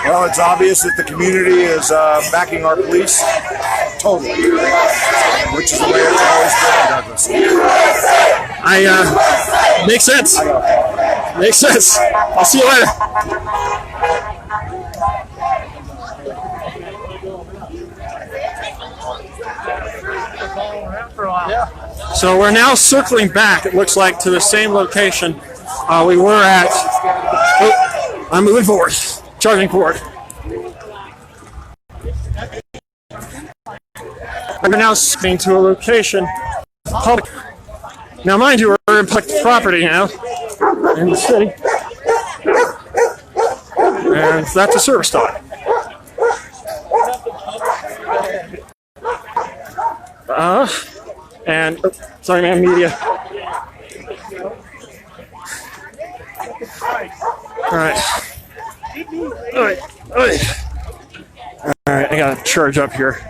Well, it's obvious that the community is backing our police totally, which is the way it's always been in Douglas. Makes sense. Makes sense. I'll see you later. So we're now circling back, it looks like, to the same location we were at. Oh, I'm moving forward, charging forward. We're now circling to a location, public. Now, mind you, we're in public property now, in the city. And that's a service dog. And, oh, sorry man, media. Alright. Alright, I gotta charge up here.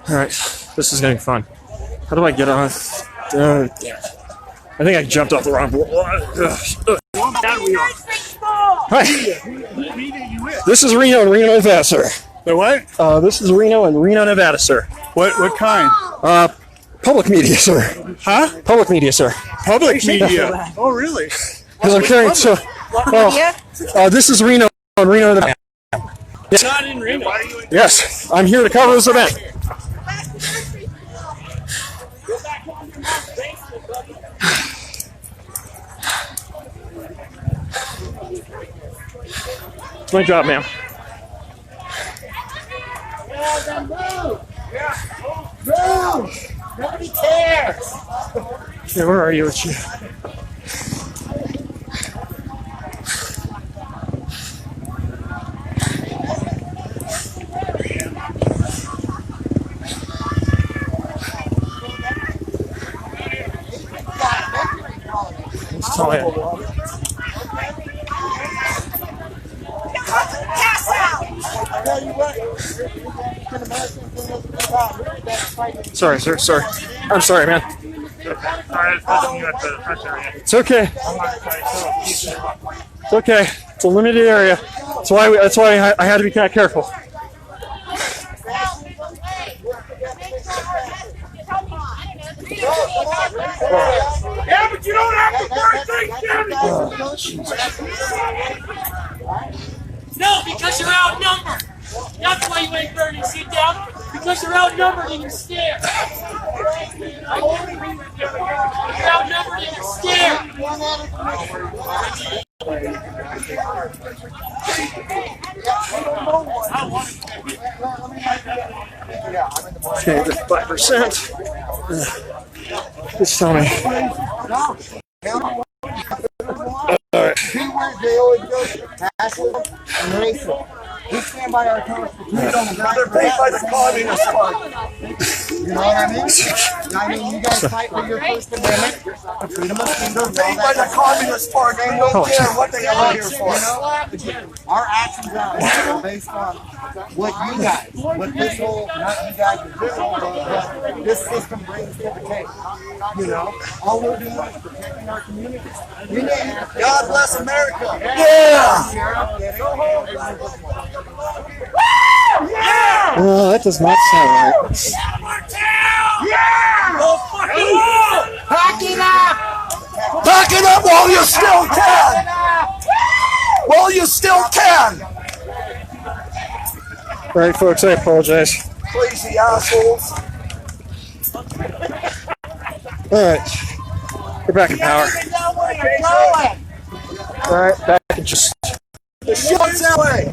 Alright, this is getting fun. How do I get on? Damn it. I think I jumped off the wrong board. Hi. This is Reno and Reno, Nevada, sir. The what? This is Reno and Reno, Nevada, sir. What kind? Public media, sir. Huh? Public media, sir. Public media. Oh, really? Because I'm carrying so. This is Reno and Reno, Nevada. Yes. Not in Reno. Why are you in Yes, I'm here to cover this event. It's my job, ma'am. Move! Nobody cares! Yeah, where are you? It's you. Let's tell you. Sorry, sir. Sorry. I'm sorry, man. It's okay. It's okay. It's a limited area. That's why I had to be kind of careful. Yeah, but you don't have to burn things down! No, because you're outnumbered. That's why you ain't burning shit down. Because you're outnumbered and you're scared. You're outnumbered and you're scared. Okay, just 5%. Just tell me. Alright. They always go national and racial. We stand by our Constitution. They're paid by the Communist Party. You know what I mean? You guys fight for your First Amendment, the freedom of speech. They're paid by the Communist Party. They don't care what they are here for. Our actions are based on what you guys, what this whole, not you guys, but this whole, what this system brings to the table. You know, all we're doing is protecting our communities. God bless America. Yeah! Oh, that does not sound right. Yeah! Pack it up! Pack it up while you still can! While you still can! All right, folks, I apologize. Crazy assholes. All right, we're back in power. All right, back in just. The shit's that way!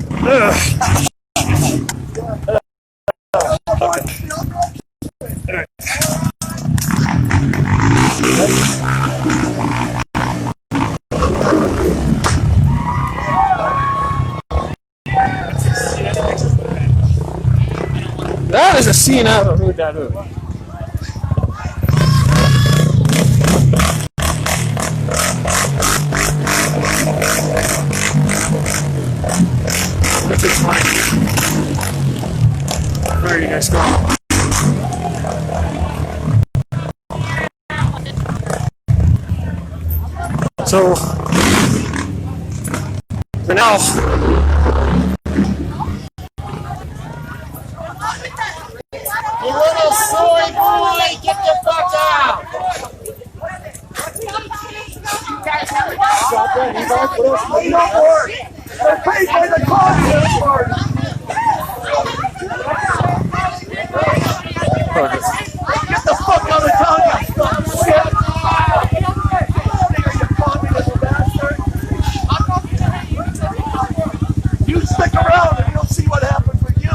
That is a scene out of that movie. Where are you guys going? So, for now, You little soy boy, get the fuck out! They're paid by the Communist Party. Get the fuck out of town, you fucking shit! You communist bastard! You stick around and you'll see what happens with you.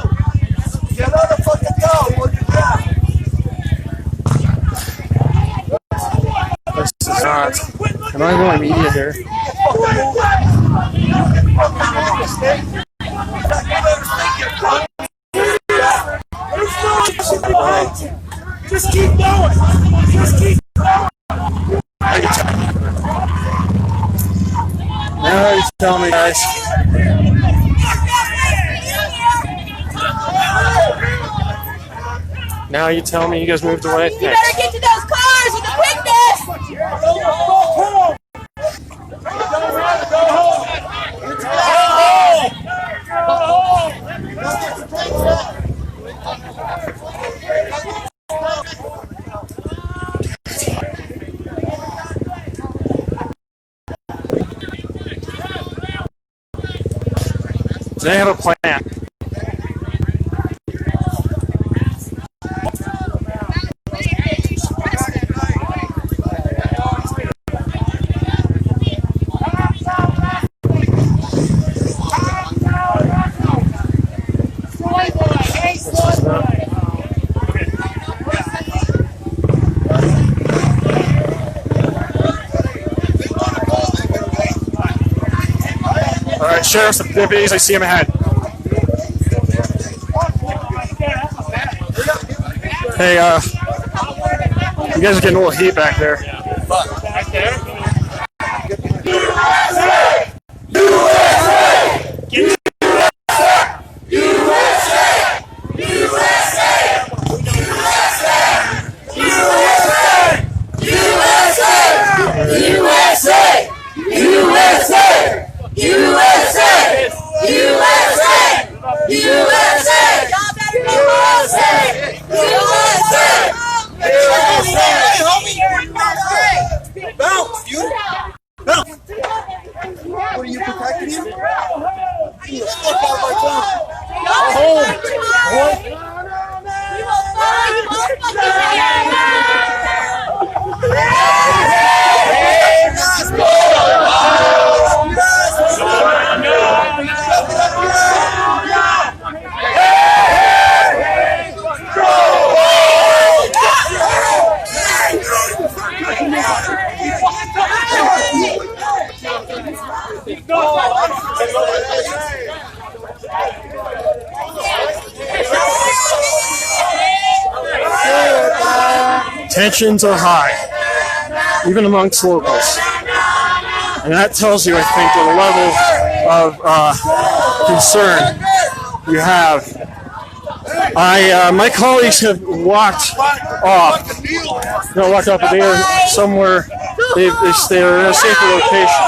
Get out of fucking town, look at that. This is not. Am I going media here? Just keep going. Just keep going. Now you tell me, guys. Now you tell me you guys moved away. You better get to those cars with the quickness. They have a plan. All right, sheriff's deputies, I see him ahead. Hey, you guys are getting a little heat back there. Back there? What are you protecting him? You stuck out my Tensions are high, even amongst locals. And that tells you, I think, the level of concern you have. My colleagues have walked off. Not walked off, but they are somewhere. They are in a safer location.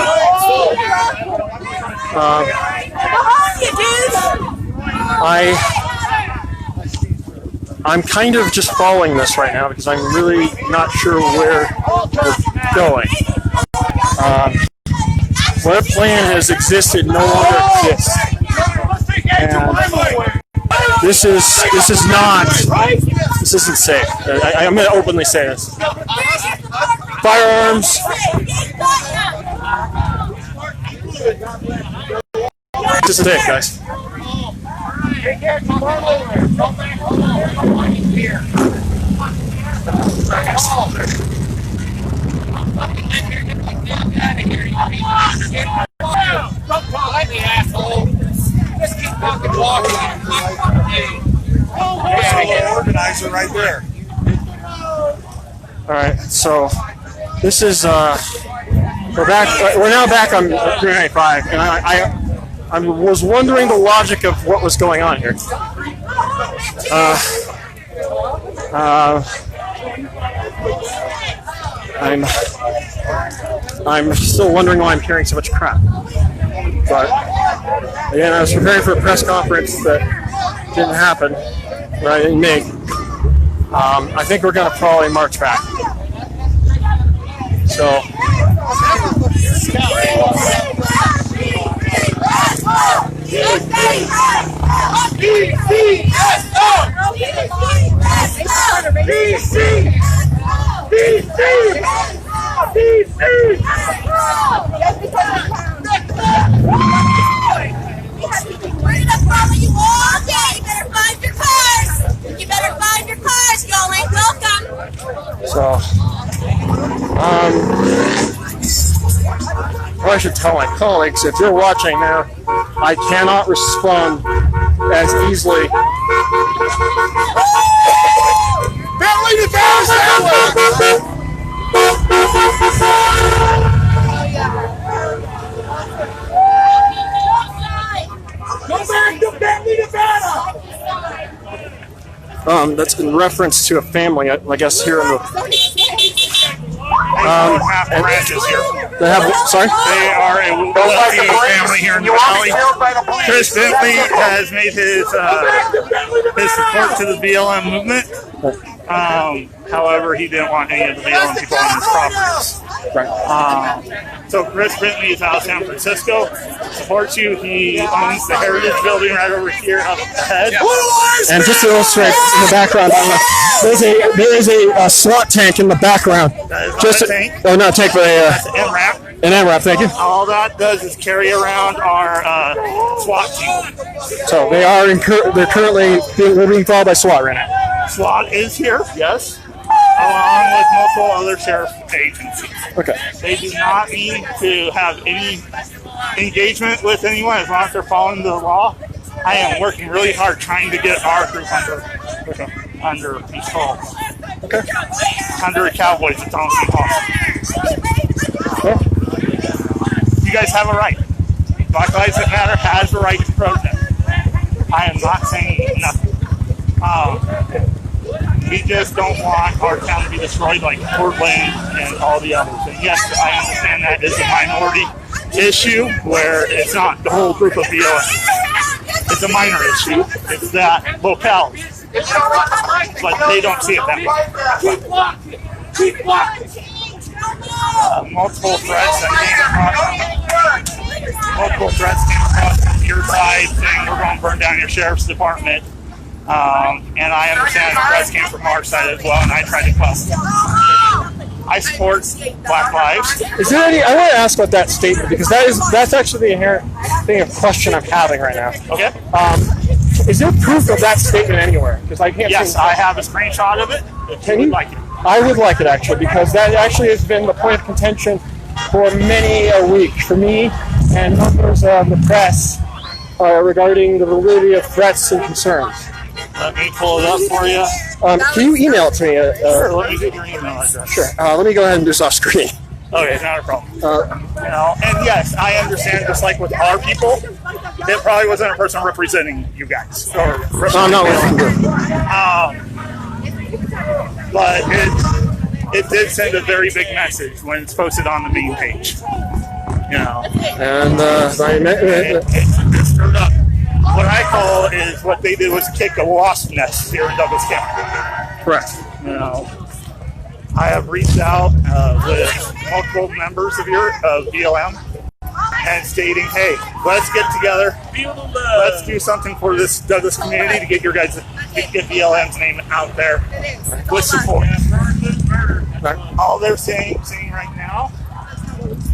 I'm kind of just following this right now because I'm really not sure where we're going. What plan has existed no longer exists. And this isn't safe. I'm going to openly say this. Firearms. This is it, guys. Organizer right there. All right, so this is we're back. We're now back on 395, and I was wondering the logic of what was going on here. I'm still wondering why I'm carrying so much crap. But again, I was preparing for a press conference that didn't happen, that I didn't make. I think we're going to probably march back. So We're gonna follow you all day. You better find your cars. You better find your cars. Y'all ain't welcome. So, I should tell my colleagues, if you're watching now, I cannot respond as easily. Family to Go back to Bentley, Nevada! That's in reference to a family, I guess, here in the. Half branches here. They have, sorry? They are a wealthy family here in the valley. Chris Bentley has made his support to the BLM movement. However, he didn't want any of the BLM people on his properties. Right. So Chris Bentley is out of San Francisco, supports you. He owns the Heritage Building right over here up ahead. And just to illustrate in the background, there is a SWAT tank in the background. That is Just not a tank. Oh, not a tank, but That's an MRAP. an MRAP. Thank you. All that does is carry around our SWAT team. So they are they're currently being followed by SWAT right now. SWAT is here, yes, along with multiple other sheriff agencies. Okay. They do not need to have any engagement with anyone as long as they're following the law. I am working really hard trying to get our group under control. Okay. Under the Cowboys at Thompson Hall. You guys have a right. Black Lives Matter has a right to protest. I am not saying nothing. We just don't want our town to be destroyed like Portland and all the others. And yes, I understand that is a minority issue where it's not the whole group of BLM. It's a minor issue. It's that locality. But they don't see it that way. Keep walking. Multiple threats that came across. Multiple threats came across your side saying we're going to burn down your sheriff's department. And I understand the threats came from our side as well, and I tried to question. I support Black Lives. Is there any? I want to ask about that statement because that's actually the inherent thing of question I'm having right now. Okay. Is there proof of that statement anywhere? Because I can't. Yes, I have a screenshot of it. Can you like it? I would like it actually because that actually has been the point of contention for many a week for me and members of the press regarding the validity of threats and concerns. Let me pull it up for you. Can you email it to me? Sure, let me get your email address. Sure. Let me go ahead and do this off screen. Okay, not a problem. And yes, I understand. Just like with our people, it probably wasn't a person representing you guys. Or I'm not listening. But it did send a very big message when it's posted on the main page. You know, and it stirred up. What I call is what they did was kick a wasp nest here in Douglas County. Correct. You know, I have reached out with multiple members of BLM and stating, hey, let's get together. Let's do something for this Douglas community to get get BLM's name out there with support. All they're saying right now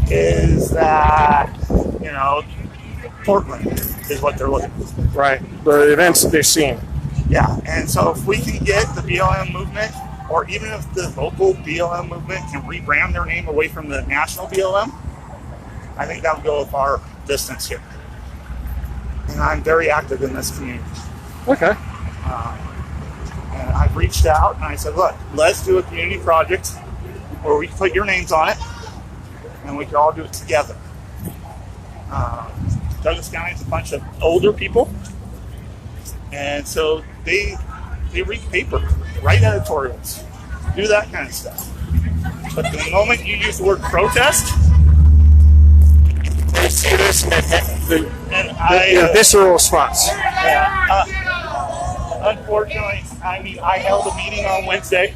is that, you know, Portland is what they're looking for. Right. The events that they've seen. Yeah, and so if we can get the BLM movement, or even if the local BLM movement can rebrand their name away from the national BLM, I think that would go a far distance here. And I'm very active in this community. Okay. And I've reached out and I said, look, let's do a community project where we can put your names on it and we can all do it together. Douglas County is a bunch of older people, and so they read paper, write editorials, do that kind of stuff. But the moment you use the word protest, they see this and visceral response. Yeah. Unfortunately, I mean, I held a meeting on Wednesday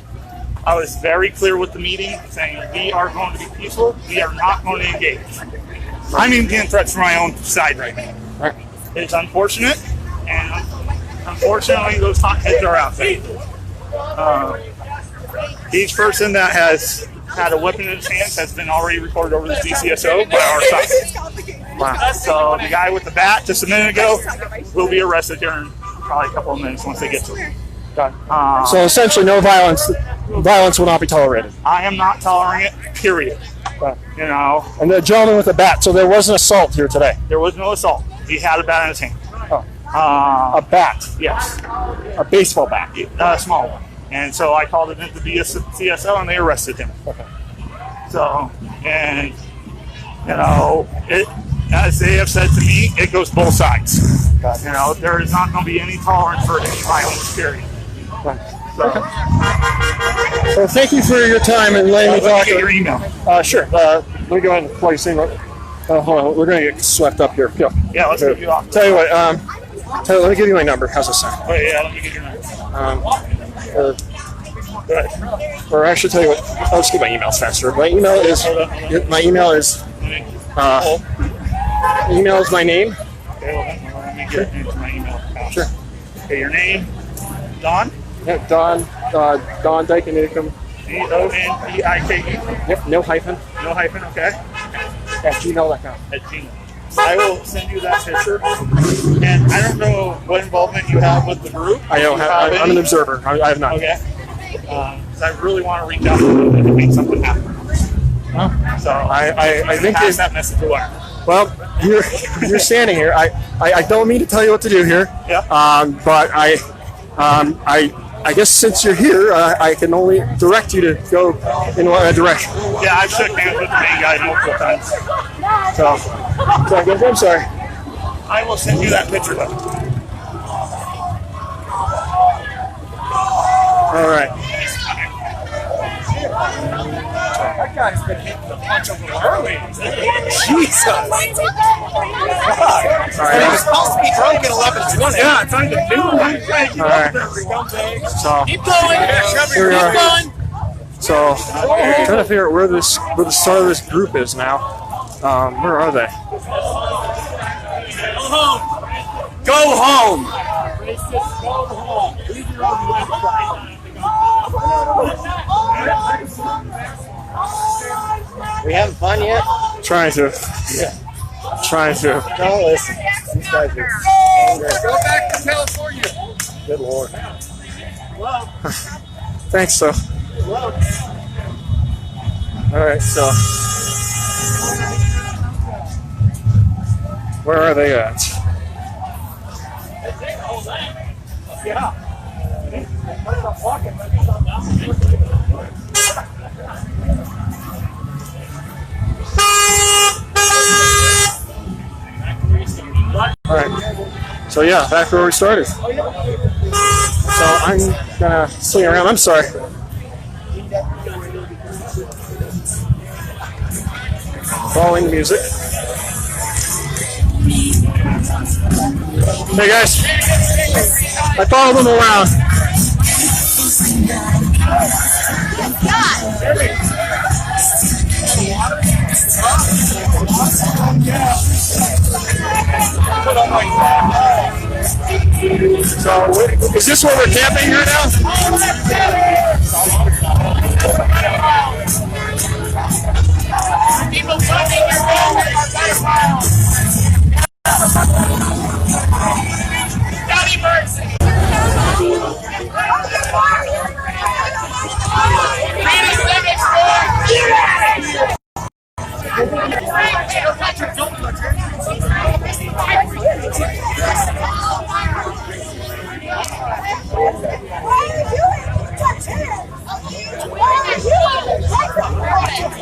I was very clear with the meeting, saying we are going to be peaceful. We are not going to engage. I'm even getting threats from my own side right now. Right. It's unfortunate, and unfortunately, those hot heads are out there. Each person that has had a weapon in his hands has been already reported over the DCSO by our side. Wow. So the guy with the bat just a minute ago will be arrested here in probably a couple of minutes once they get to him. So essentially, no violence. Violence will not be tolerated. I am not tolerating it. Period. You know. And the gentleman with the bat. So there was an assault here today. There was no assault. He had a bat in his hand. Oh. A bat. Yes. A baseball bat. A small one. And so I called it into the CSO and they arrested him. Okay. So, and, you know, as they have said to me, it goes both sides. You know, there is not going to be any tolerance for any violence, period. So, well, thank you for your time and letting me talk. Get your email. Sure. Let me go ahead and plug you in. Hold on. We're going to get swept up here. Yeah, let's get you off. Tell you what. Let me give you my number. How's this sound? Oh, yeah, let me get your number. Or I should tell you what. I'll just get my emails faster. My email is. My email is. Email is my name. Okay, well, let me get into my email account. Sure. Okay, your name, Don? Yeah, Don Dykenicum. D-O-N-E-I-K-E. Yep, no hyphen. No hyphen, okay. At gmail.com. At Gmail. I will send you that picture. And I don't know what involvement you have with the group. I don't have. I'm an observer. I have not. Okay. Because I really want to reach out to them and make something happen. Oh. So I think pass that message along. Well, you're standing here. I don't mean to tell you what to do here. Yeah. But I guess since you're here, I can only direct you to go in one direction. Yeah, I've shook hands with the main guy multiple times. So I'm sorry. I will send you that picture though. All right. That guy's been hitting the punch a little early. Jesus. All right. He was supposed to be drunk at 11:20. Yeah, trying to do it. All right. So Keep going. Here we are. Keep going. So I'm trying to figure out where the start of this group is now. Where are they? Go home. Go home. Racist, go home. Leave your own website. We having fun yet? Trying to. No, listen. These guys are angry. Go back to California. Good Lord. Thanks, so. All right, so. Where are they at? Yeah. All right. So yeah, back where we started. So I'm gonna swing around. I'm sorry. Following the music. Hey guys, I followed them around. So, is this where we're camping here now? People talking your phone. Johnny Mercy.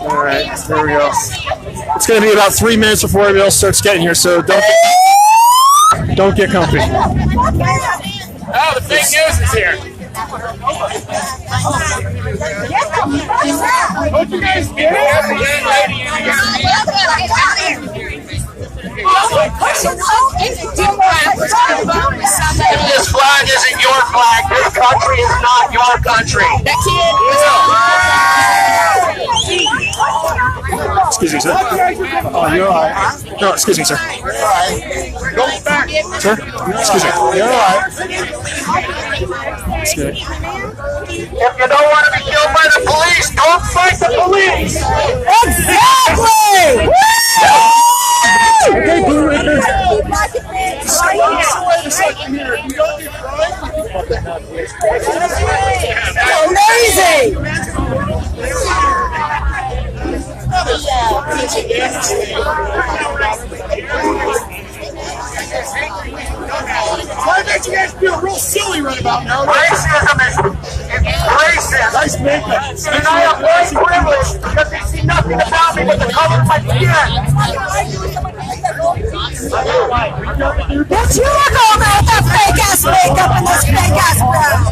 All right, there we go. It's going to be about 3 minutes before everybody else starts getting here, so don't get comfy. Oh, the fake news is here. Don't you guys get This flag isn't your flag. This country is not your country. That kid is Excuse me, sir. Oh, you're all right. No, excuse me, sir. Go back. Sir? Excuse me. You're all right. Excuse me. If you don't want to be killed by the police, don't fight the police. Exactly! Okay, blue right there. Amazing! Why don't you guys feel real silly right about now? Racism is racist. Nice makeup. And I have white privilege because they see nothing about me but the color of my skin. Don't you look over at that fake ass makeup and those fake ass brows?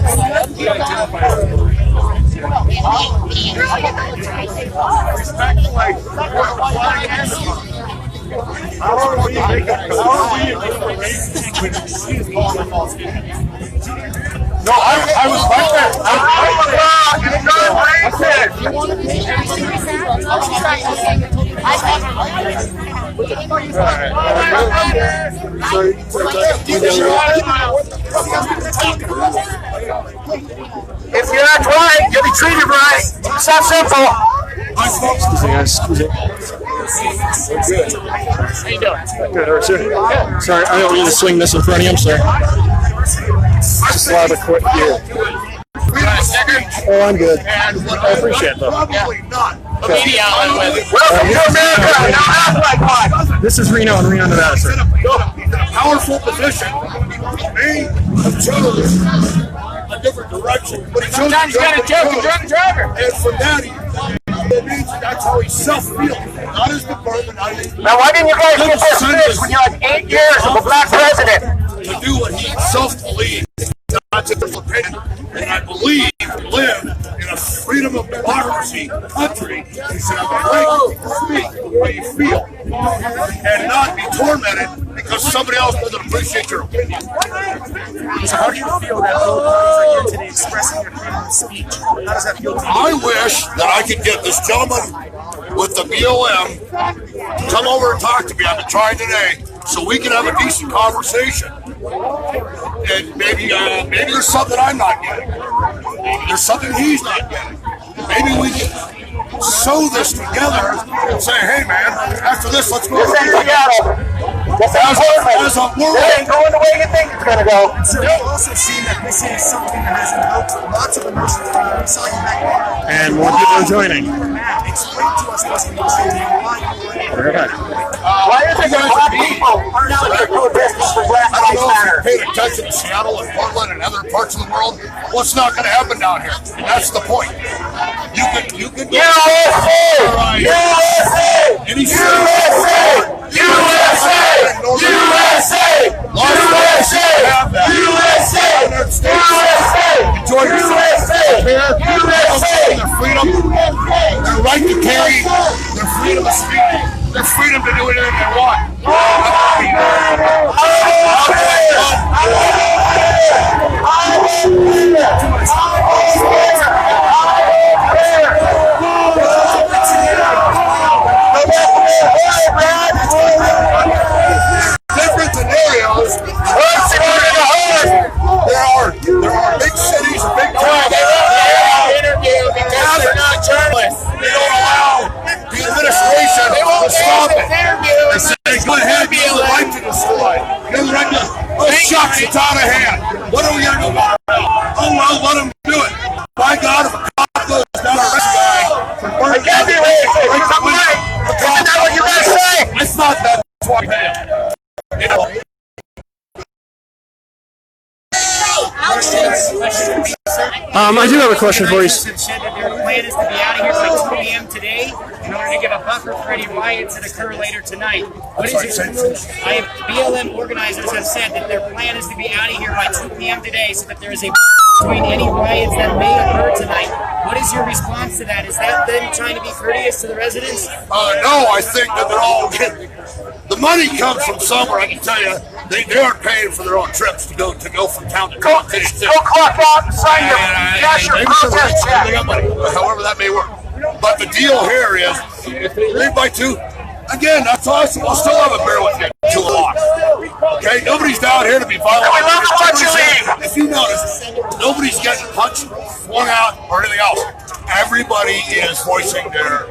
No, I was right there. If you act right, you'll be treated right. It's that simple. Excuse me, guys. Excuse me. How you doing? Good, all right, sir. Sorry, I don't mean to swing this in front of you, sir. Just allow to quit here. Oh, I'm good. I appreciate it, though. Probably not. Okay. Welcome to America. Now act like one. This is Reno and Reno, Nevada, sir. He's in a powerful position. Me, I've chosen a different direction. But sometimes you gotta joke and drunk driver. And for that, that's how he self-feels. Not his department, not his... Now, why didn't you guys get this fixed when you had 8 years of a black president? To do what he self-believes. Not his opinion. And I believe we live in a freedom of democracy country. He should have the right to speak the way you feel. And not be tormented because somebody else doesn't appreciate your opinion. So how do you feel that both parties are here today expressing their freedom of speech? How does that feel to you? I wish that I could get this gentleman with the BLM to come over and talk to me. I've been trying today, so we can have a decent conversation. And maybe there's something I'm not getting. Maybe there's something he's not getting. Maybe we can sew this together and say, hey man, after this, let's go. This ain't Seattle. This ain't Portland. This ain't going the way you think it's going to go. So we've also seen that this is something that has invoked lots of emotions from you. We saw you back there. And more people are joining. Matt, explain to us what's been changing, why you were able to... Why is it that black people are not here protesting for Blacklivesmatter? Paid attention to Seattle and Portland and other parts of the world. What's not going to happen down here? And that's the point. You can USA! USA! Any USA! USA! USA! USA! Enjoy yourself. Their freedom, their right to carry, their freedom of speech, their freedom to do anything they want. Different scenarios. There are big cities and big towns. Interview because they're not journalists. They don't allow the administration to stop it. They say, go ahead, you have the right to destroy. You have the right to... Oh, shucks, it's out of hand. What are we going to do about it? Oh, well, let them do it. By God, if a cop goes down a rest guy for burning down the place, isn't that what you guys say? I thought that's why I did. You know. I do have a question for you. Said that their plan is to be out of here by 2 p.m. today in order to give a buffer for any riots that occur later tonight. What is it? BLM organizers have said that their plan is to be out of here by 2 p.m. today so that there is a between any riots that may occur tonight. What is your response to that? Is that them trying to be courteous to the residents? No, I think that they're all getting... The money comes from somewhere, I can tell you. They aren't paying for their own trips to go from town to town. Go clock out and sign your cash your protest check. However that may work. But the deal here is, if they leave by 2, again, that's awesome. We'll still have a beer with you at 2 o'clock. Okay, nobody's down here to be violent. We love to watch you leave. If you notice, nobody's getting punched, flung out, or anything else. Everybody is voicing their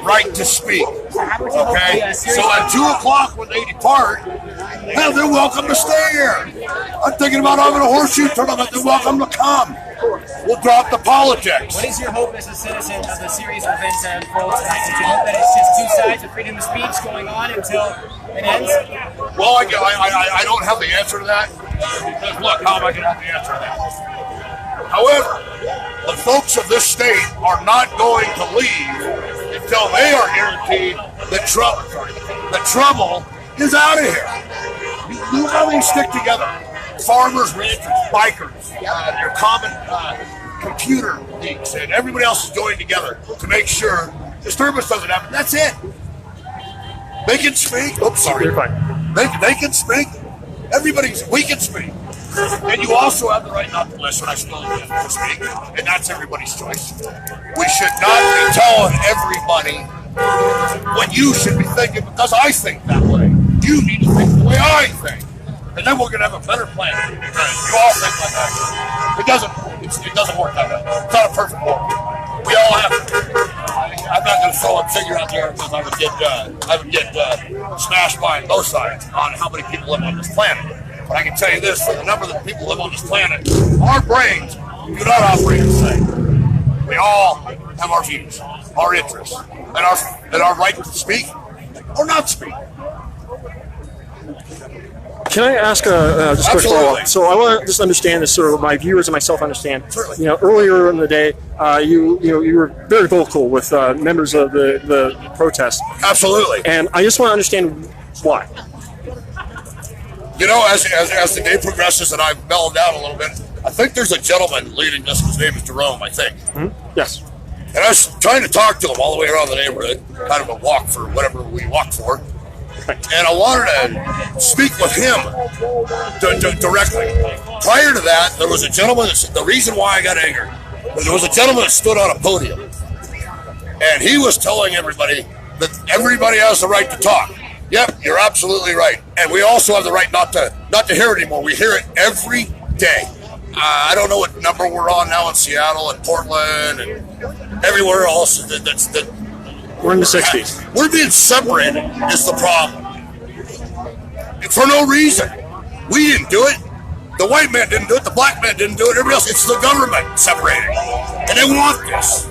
right to speak. Okay, so at 2 o'clock when they depart, hell, they're welcome to stay here. I'm thinking about having a horseshoe tournament. They're welcome to come. We'll drop the politics. What is your hope as a citizen of the series of events that unfold tonight? Do you hope that it's just 2 sides of freedom of speech going on until it ends? Well, I don't have the answer to that. Because look, how am I going to have the answer to that? However, the folks of this state are not going to leave until they are guaranteed the trouble is out of here. You how they stick together. Farmers, ranchers, bikers, your common computer geeks, and everybody else is joining together to make sure disturbance doesn't happen. That's it. They can speak. Oops, sorry. You're fine. They can speak. We can speak. And you also have the right not to listen. I still have to speak, and that's everybody's choice. We should not be telling everybody what you should be thinking because I think that way. You need to think the way I think. And then we're going to have a better plan. You all think like that. It doesn't work that way. It's not a perfect world. We all have to. I'm not going to throw a figure out there because I would get smashed by both sides on how many people live on this planet. But I can tell you this, for the number of people who live on this planet, our brains do not operate the same. We all have our views, our interests, and our right to speak or not speak. Can I ask just a quick follow-up? So I want to just understand this, sort of my viewers and myself understand. Certainly. You know, earlier in the day, you were very vocal with members of the protest. Absolutely. And I just want to understand why. You know, as the day progresses and I've mellowed down a little bit, I think there's a gentleman leading this. His name is Jerome, I think. Mm-hmm. Yes. And I was trying to talk to him all the way around the neighborhood, kind of a walk for whatever we walk for. And I wanted to speak with him directly. Prior to that, there was a gentleman that said, the reason why I got angry was there was a gentleman that stood on a podium. And he was telling everybody that everybody has the right to talk. Yep, you're absolutely right. And we also have the right not to hear it anymore. We hear it every day. I don't know what number we're on now in Seattle and Portland and everywhere else. We're in the 60s. We're being separated is the problem. For no reason. We didn't do it. The white man didn't do it. The black man didn't do it. Everybody else. It's the government separating. And they want this.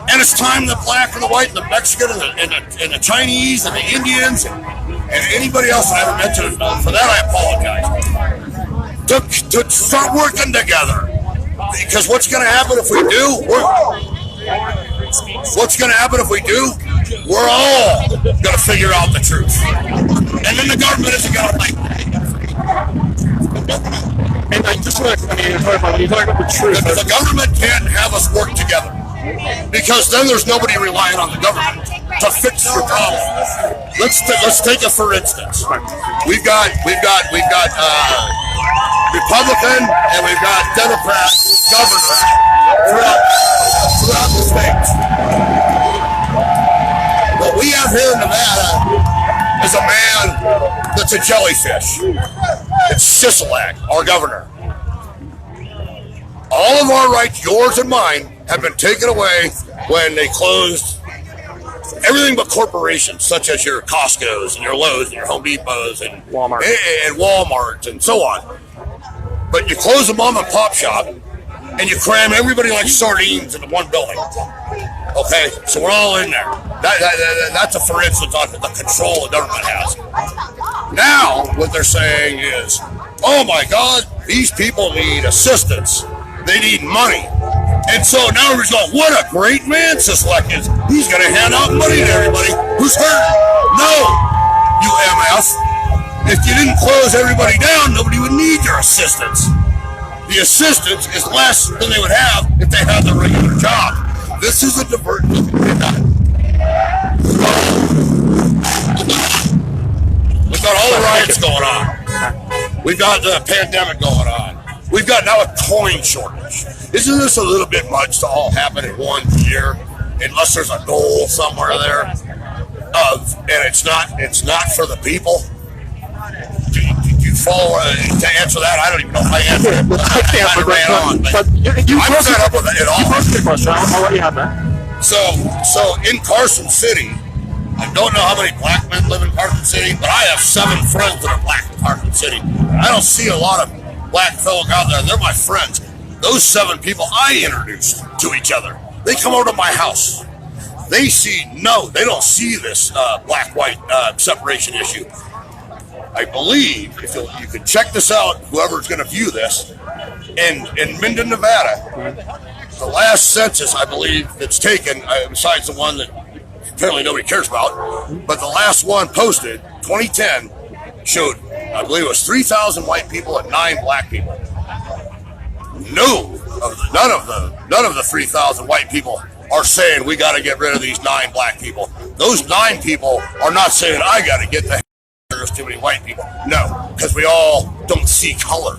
And it's time the black and the white and the Mexican and the Chinese and the Indians and anybody else that I haven't mentioned, for that I apologize, to start working together. Because what's going to happen if we do? We're all going to figure out the truth. And then the government isn't going to like that. And I just want to clarify, when you talk about the truth, the government can't have us work together. Because then there's nobody relying on the government to fix your problem. Let's take it for instance. We've got Republican and we've got Democrat governors throughout the states. What we have here in Nevada is a man that's a jellyfish. It's Sisolak, our governor. All of our rights, yours and mine, have been taken away when they closed everything but corporations, such as your Costco's and your Lowe's and your Home Depot's and Walmart and so on. But you close a mom and pop shop and you cram everybody like sardines into one building. Okay, so we're all in there. That's a for instance on the control the government has. Now, what they're saying is, oh my God, these people need assistance. They need money. And so now everybody's going, what a great man Sisolak is. He's going to hand out money to everybody who's hurt. No, you MF. If you didn't close everybody down, nobody would need your assistance. The assistance is less than they would have if they had their regular job. This is a diversion. We've got all the riots going on. We've got the pandemic going on. We've got now a coin shortage. Isn't this a little bit much to all happen in 1 year? unless there's a goal somewhere there, and it's not for the people. Do you follow? To answer that, I don't even know if I answered it. I can't, but I'm fed up with it all. You posed the question. I'll let you have that. So in Carson City, I don't know how many black men live in Carson City, but I have 7 friends that are black in Carson City. I don't see a lot of black folk out there. They're my friends. Those 7 people I introduced to each other. They come over to my house. They don't see this black-white separation issue. I believe, if you can check this out, whoever's going to view this, in Minden, Nevada, the last census, I believe, that's taken, besides the one that apparently nobody cares about, but the last one posted, 2010, showed, I believe it was 3,000 white people and 9 black people. None of the 3,000 white people are saying we got to get rid of these 9 black people. Those 9 people are not saying I got to get the there's too many white people. No, because we all don't see color.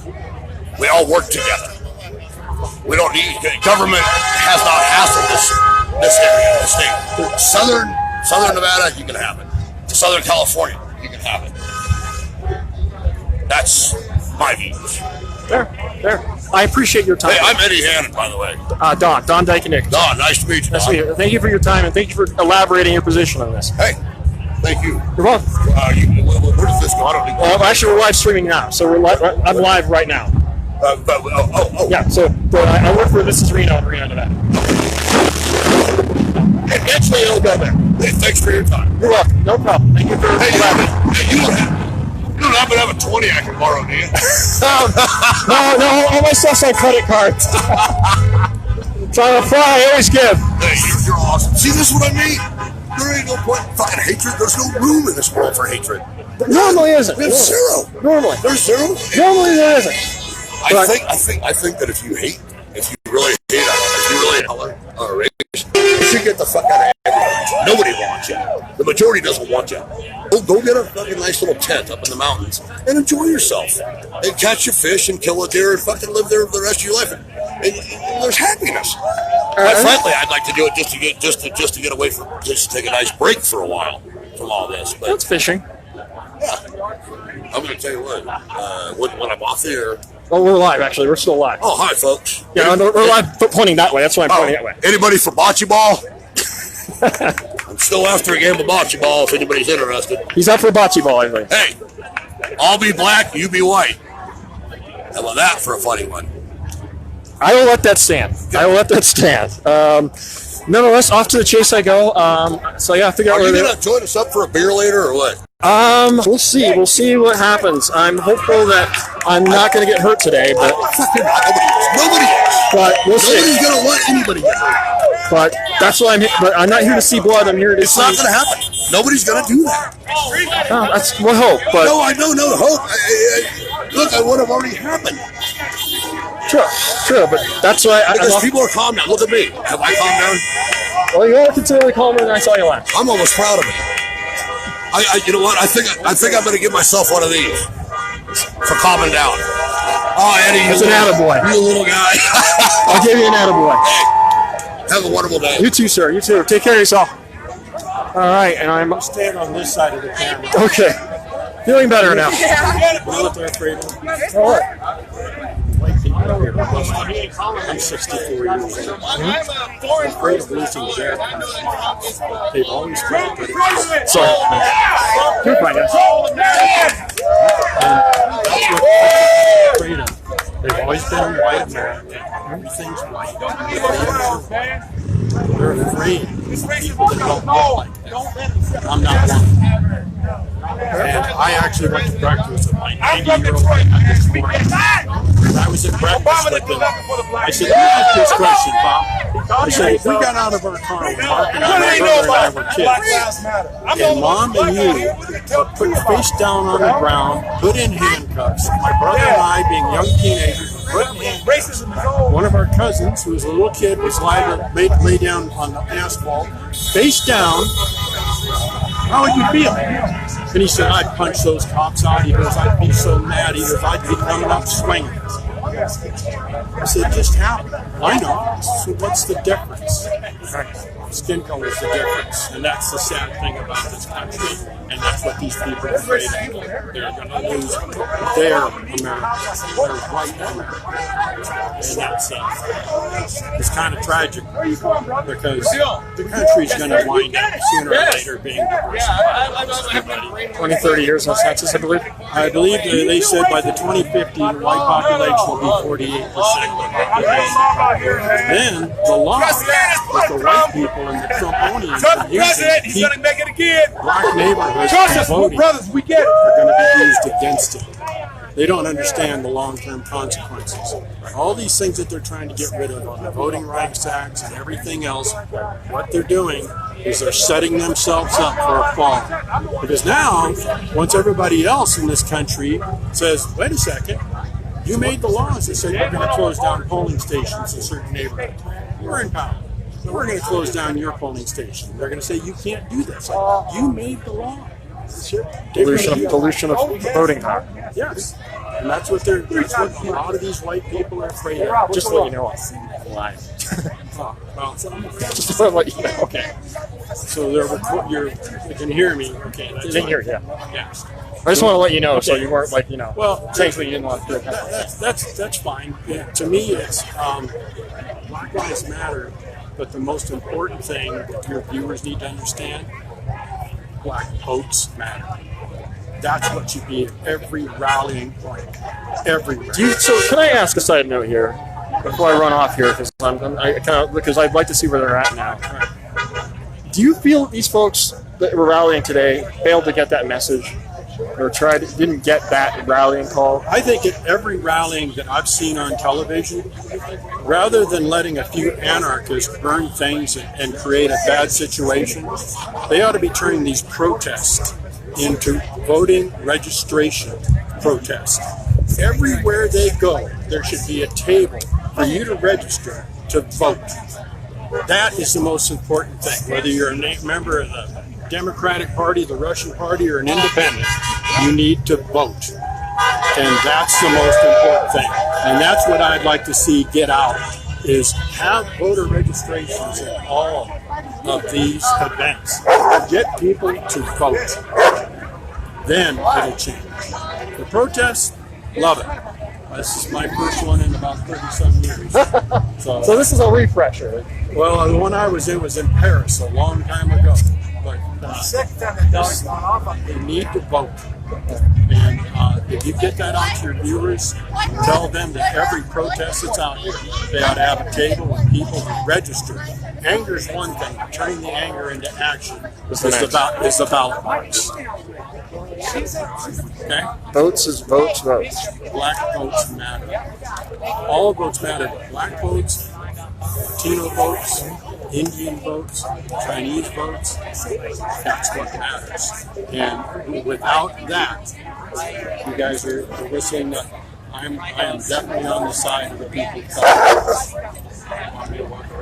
We all work together. We don't need government has not hassled this area of the state. Southern Nevada, you can have it. Southern California, you can have it. That's my views. There. I appreciate your time. Hey, I'm Eddie Hannon, by the way. Don Dyke-Nick. Don, nice to meet you. Nice to meet you. Thank you for your time, and thank you for elaborating your position on this. Hey, thank you. You're welcome. Where does this go? I don't think. Well, actually, we're live streaming now, so I'm live right now. Yeah, so I work for This Is Reno in Reno, Nevada. Eventually, it'll go there. Hey, thanks for your time. You're welcome. No problem. Thank you for elaborating. Hey, you don't happen to have a 20 I can borrow, do you? No, all my stuff's on credit cards. So I'm a fly, I always give. Hey, you're awesome. See, this is what I mean? There ain't no point in fucking hatred. There's no room in this world for hatred. Normally isn't. We have 0. Normally. There's 0? Normally there isn't. I think that if you really hate color or race, you should get the fuck out of everybody. Nobody wants you. The majority doesn't want you. Go get a fucking nice little tent up in the mountains and enjoy yourself. And catch your fish and kill a deer and fucking live there for the rest of your life. And there's happiness. Frankly, I'd like to do it just to get away from, just to take a nice break for a while from all this. But that's fishing. Yeah. I'm going to tell you what. When I'm off the air. Oh, we're live, actually. We're still live. Oh, hi, folks. Yeah, we're live pointing that way. That's why I'm pointing that way. Anybody for bocce ball? I'm still after a game of bocce ball if anybody's interested. He's up for bocce ball, I think. Hey, I'll be black, you be white. How about that for a funny one? I will let that stand. Nonetheless, off to the chase I go. So yeah, figure out. Are you gonna join us up for a beer later or what? We'll see. We'll see what happens. I'm hopeful that I'm not going to get hurt today, but nobody is. But we'll see. Nobody's gonna let anybody get hurt. But that's why I'm here. But I'm not here to see blood. I'm here to. It's not gonna happen. Nobody's gonna do that. That's what hope. But no, I know no hope. Look, it would have already happened. True, but that's why because people are calm now. Look at me. Have I calmed down? Well, you are considerably calmer than I saw you last. I'm almost proud of me. You know what? I think I'm going to give myself one of these for calming down. Oh, Eddie, that's an attaboy. You little guy. I'll give you an attaboy. Hey, have a wonderful day. You too, sir. You too. Take care of yourself. All right, and I'm stand on this side of the camera. Okay. Feeling better now. You know what they're afraid of? All right. I'm 64 years old. I'm afraid of losing their country. They've always tried to get it. Sorry. You're fine, guys. And that's what they're afraid of. They've always been white America. Everything's white. They're afraid of people that don't look like them. I'm not one. And I actually went to breakfast with my 90-year-old wife this morning. And I was at breakfast with them. I said, "You ask this question, Bob." I said, "If we got out of our car when Mark and my brother and I were kids, and Mom and you put face down on the ground, put in handcuffs, my brother and I, being young teenagers, put in handcuffs. One of our cousins, who was a little kid, was lay down on the asphalt, face down. How would you feel?" And he said, "I'd punch those cops out." He goes, "I'd be so mad." He goes, "I'd be coming up swinging." I said, it just happened. I know. So what's the difference? Skin color is the difference. And that's the sad thing about this country. And that's what these people are afraid of. They're going to lose their America, their white America. And that's it's kind of tragic because the country's going to wind up sooner or later being diversified. 20, 30 years in census, I believe. I believe they said by the 2050, the white population will be 48%. Then the law that the white people and the Trumponians are using to keep black neighborhoods from voting are going to be used against it. They don't understand the long-term consequences. All these things that they're trying to get rid of on the Voting Rights Acts and everything else, what they're doing is they're setting themselves up for a fall. Because now, once everybody else in this country says, wait a second, you made the laws that said we're going to close down polling stations in certain neighborhoods. We're in power. So we're going to close down your polling station. They're going to say, you can't do this. You made the law. Dilution of voting power. Yes. And that's what a lot of these white people are afraid of. Just to let you know, I'm lying. Just to let you know. Okay. So you can hear me. Okay. You can hear, yeah. Yes. I just want to let you know, so Okay. you weren't saying what you didn't want to do. That's fine. To me, it's Black Lives Matter, but the most important thing that your viewers need to understand, Black votes matter. That's what should be at every rallying point, everywhere. So can I ask a side note here before I run off here, because I'd like to see where they're at now. Do you feel these folks that were rallying today failed to get that message, or didn't get that rallying call? I think at every rallying that I've seen on television, rather than letting a few anarchists burn things and create a bad situation, they ought to be turning these protests into voting registration protests. Everywhere they go, there should be a table for you to register to vote. That is the most important thing. Whether you're a member of the Democratic Party, the Russian Party, or an independent, you need to vote. And that's the most important thing. And that's what I'd like to see get out, is have voter registrations at all of these events. Get people to vote. Then it'll change. The protests, love it. This is my first one in about 30-some years. So this is a refresher. Well, the one I was in Paris a long time ago. But they need to vote. And if you get that out to your viewers, tell them that every protest that's out here, they ought to have a table with people who register. Anger is one thing. Turning the anger into action is the ballot box. Okay? Votes is votes. Black votes matter. All votes matter. Black votes, Latino votes, Indian votes, Chinese votes, that's what matters. And without that, you guys are listening that I am definitely on the side of the people of color.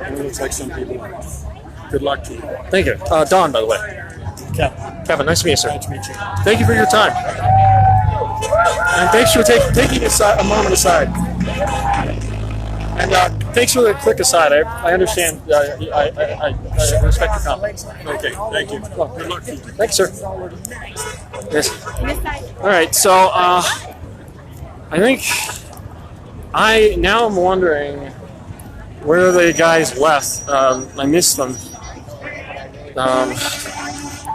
It looks like some people are. Good luck to you. Thank you. Don, by the way. Kevin, nice to meet you, sir. Nice to meet you. Thank you for your time. And thanks for taking a moment aside. And thanks for the quick aside. I understand. I respect your comments. Okay, thank you. Well, good luck to you. Thanks, sir. Yes. All right, so I think now I'm wondering where the guys left. I missed them. I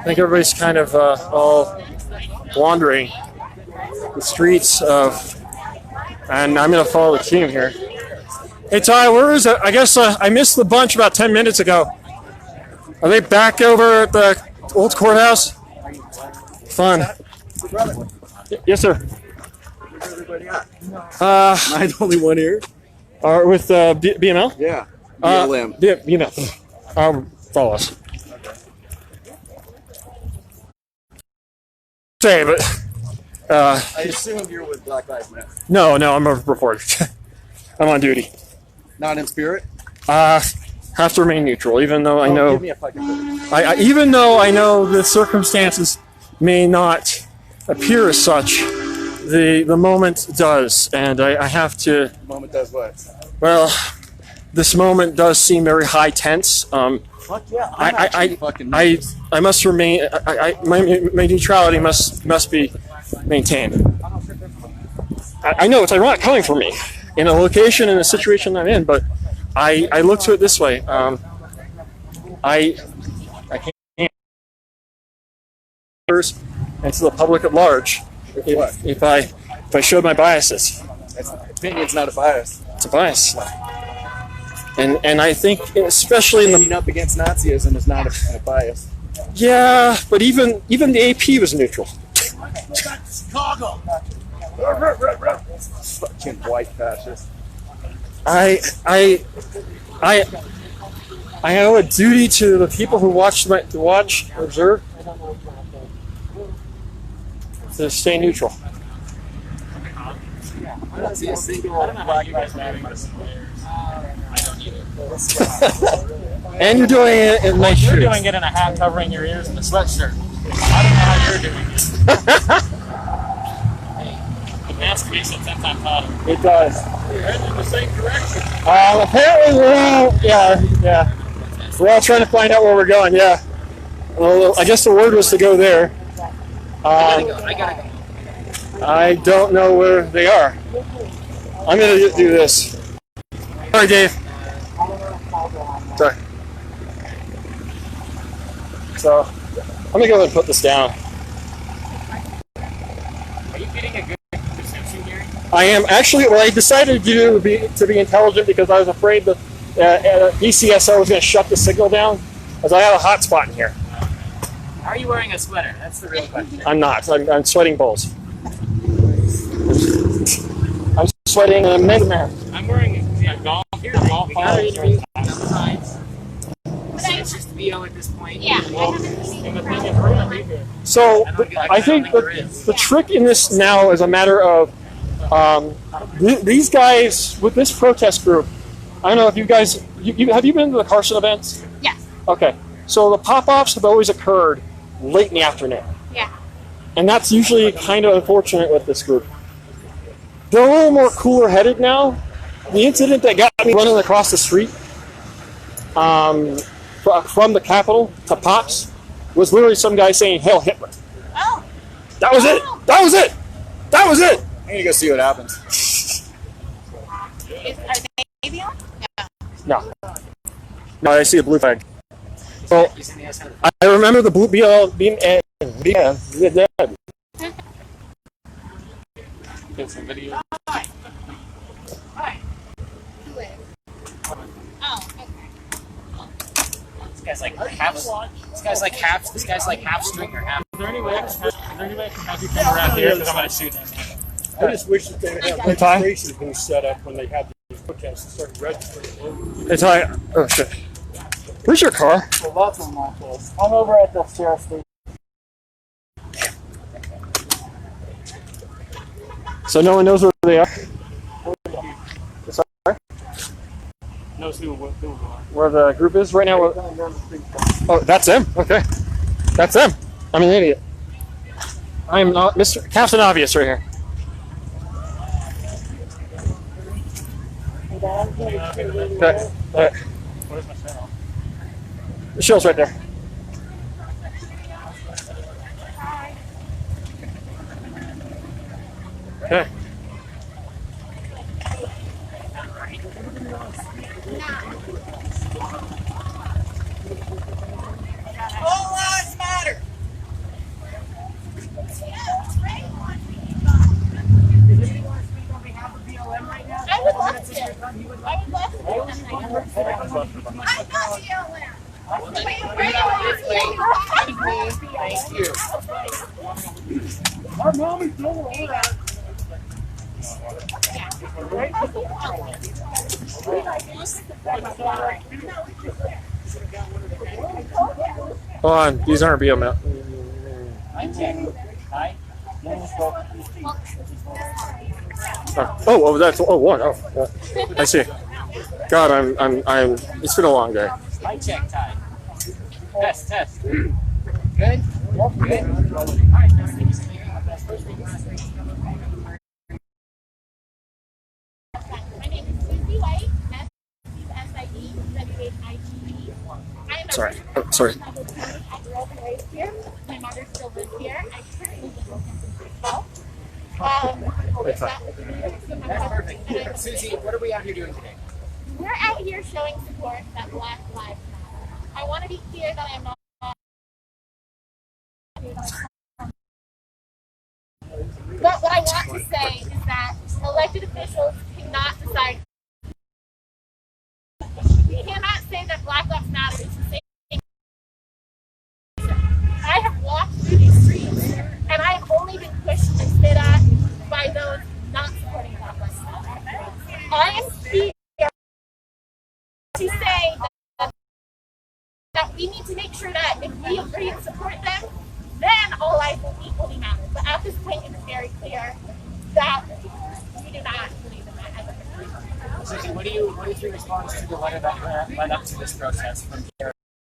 think everybody's kind of all wandering the streets of, and I'm going to follow the team here. Hey, Ty, where is it? I guess I missed the bunch about 10 minutes ago. Are they back over at the old courthouse? Fun. Yes, sir. Where's everybody at? Am I the only one here? With BML? Yeah. BLM. BML. Follow us. Say, but I assume you're with Black Lives Matter. No, I'm a reporter. I'm on duty. Not in spirit? Have to remain neutral, even though I know. Give me a fucking even though I know the circumstances may not appear as such. the moment does, and I have to. The moment does what? Well, this moment does seem very high tense. Fuck yeah! I must remain. My neutrality must be maintained. I know it's ironic coming from me in a location in a situation I'm in, but I look to it this way. I can't and to the public at large if I showed my biases. Opinion's not a bias. It's a bias. And I think, especially in the up against Nazism is not a bias. Yeah, but even the AP was neutral. Chicago. Fucking white fascist. I owe a duty to the people who observe, to stay neutral. I don't see a single Black Lives Matter. And you're doing it in nice shoes. You're doing it in a hat covering your ears and a sweatshirt. I don't know how you're doing it. The mask makes it 10 times hotter. It does. You're heading in the same direction. Apparently we're all, yeah. We're all trying to find out where we're going, yeah. Well, I guess the word was to go there. I gotta go. I don't know where they are. I'm going to do this. Sorry, Dave. Sorry. So, I'm going to go ahead and put this down. Are you getting a good reception here? I am. Actually, what I decided to do to be intelligent because I was afraid that ECSO was going to shut the signal down as I have a hot spot in here. Are you wearing a sweater? That's the real question. I'm not. I'm sweating bulls. I'm sweating a Minden. I'm wearing a golf interview sometimes. So it's just VO at this point. Yeah. So I think the trick in this now is a matter of these guys with this protest group. I don't know if you guys have you been to the Carson events? Yes. Okay. So the pop-offs have always occurred late in the afternoon. Yeah. And that's usually kind of unfortunate with this group. They're a little more cooler-headed now. The incident that got me running across the street from the Capitol to Pops was literally some guy saying, "Hail Hitler." Oh. That was it. That was it. That was it. I'm going to go see what happens. Are they Navy on? No. No, I see a blue flag. Well, I remember the blue beam and Get some video. Hi. Oh, okay. This guy's like half stringer, half. Is there any way I can have you come around here because I'm going to shoot him? I just wish that they would have registration booths set up when they have these protests and start registering. It's like, oh shit. Where's your car? Well, lots of them all close. I'm over at the sheriff's station. So no one knows where they are? Sorry? Knows who Where the group is right now? Oh, that's them? Okay. That's them. I'm an idiot. I am not Mr. Captain Obvious right here. Okay. Where's my shell? The shell's right there. Okay. All lives matter. I would love to. I would love to. I'm not yelling. Thank you. Our mommy's doing all that. Hold on, these aren't BML. Oh, that's one. Oh, I see. God, I'm. It's been a long day. Mic check time. Test. Good? Good? All right. Sorry. I grew up and raised here. My mother still lives here. I currently live in That's perfect. Susie, what are we out here doing today? We're out here showing support that Black Lives Matter. I want to be clear that I'm not. But what I want to say is that elected officials cannot decide. You cannot say that Black Lives Matter is the same. I have walked through these streets, and I have only been pushed and spit at by those not supporting Black Lives Matter. I am here to say that we need to make sure that if we agree and support them, then all life will equally matter. But at this point, it's very clear that we do not believe in that as a Susie, what is your response to the letter that led up to this protest from here?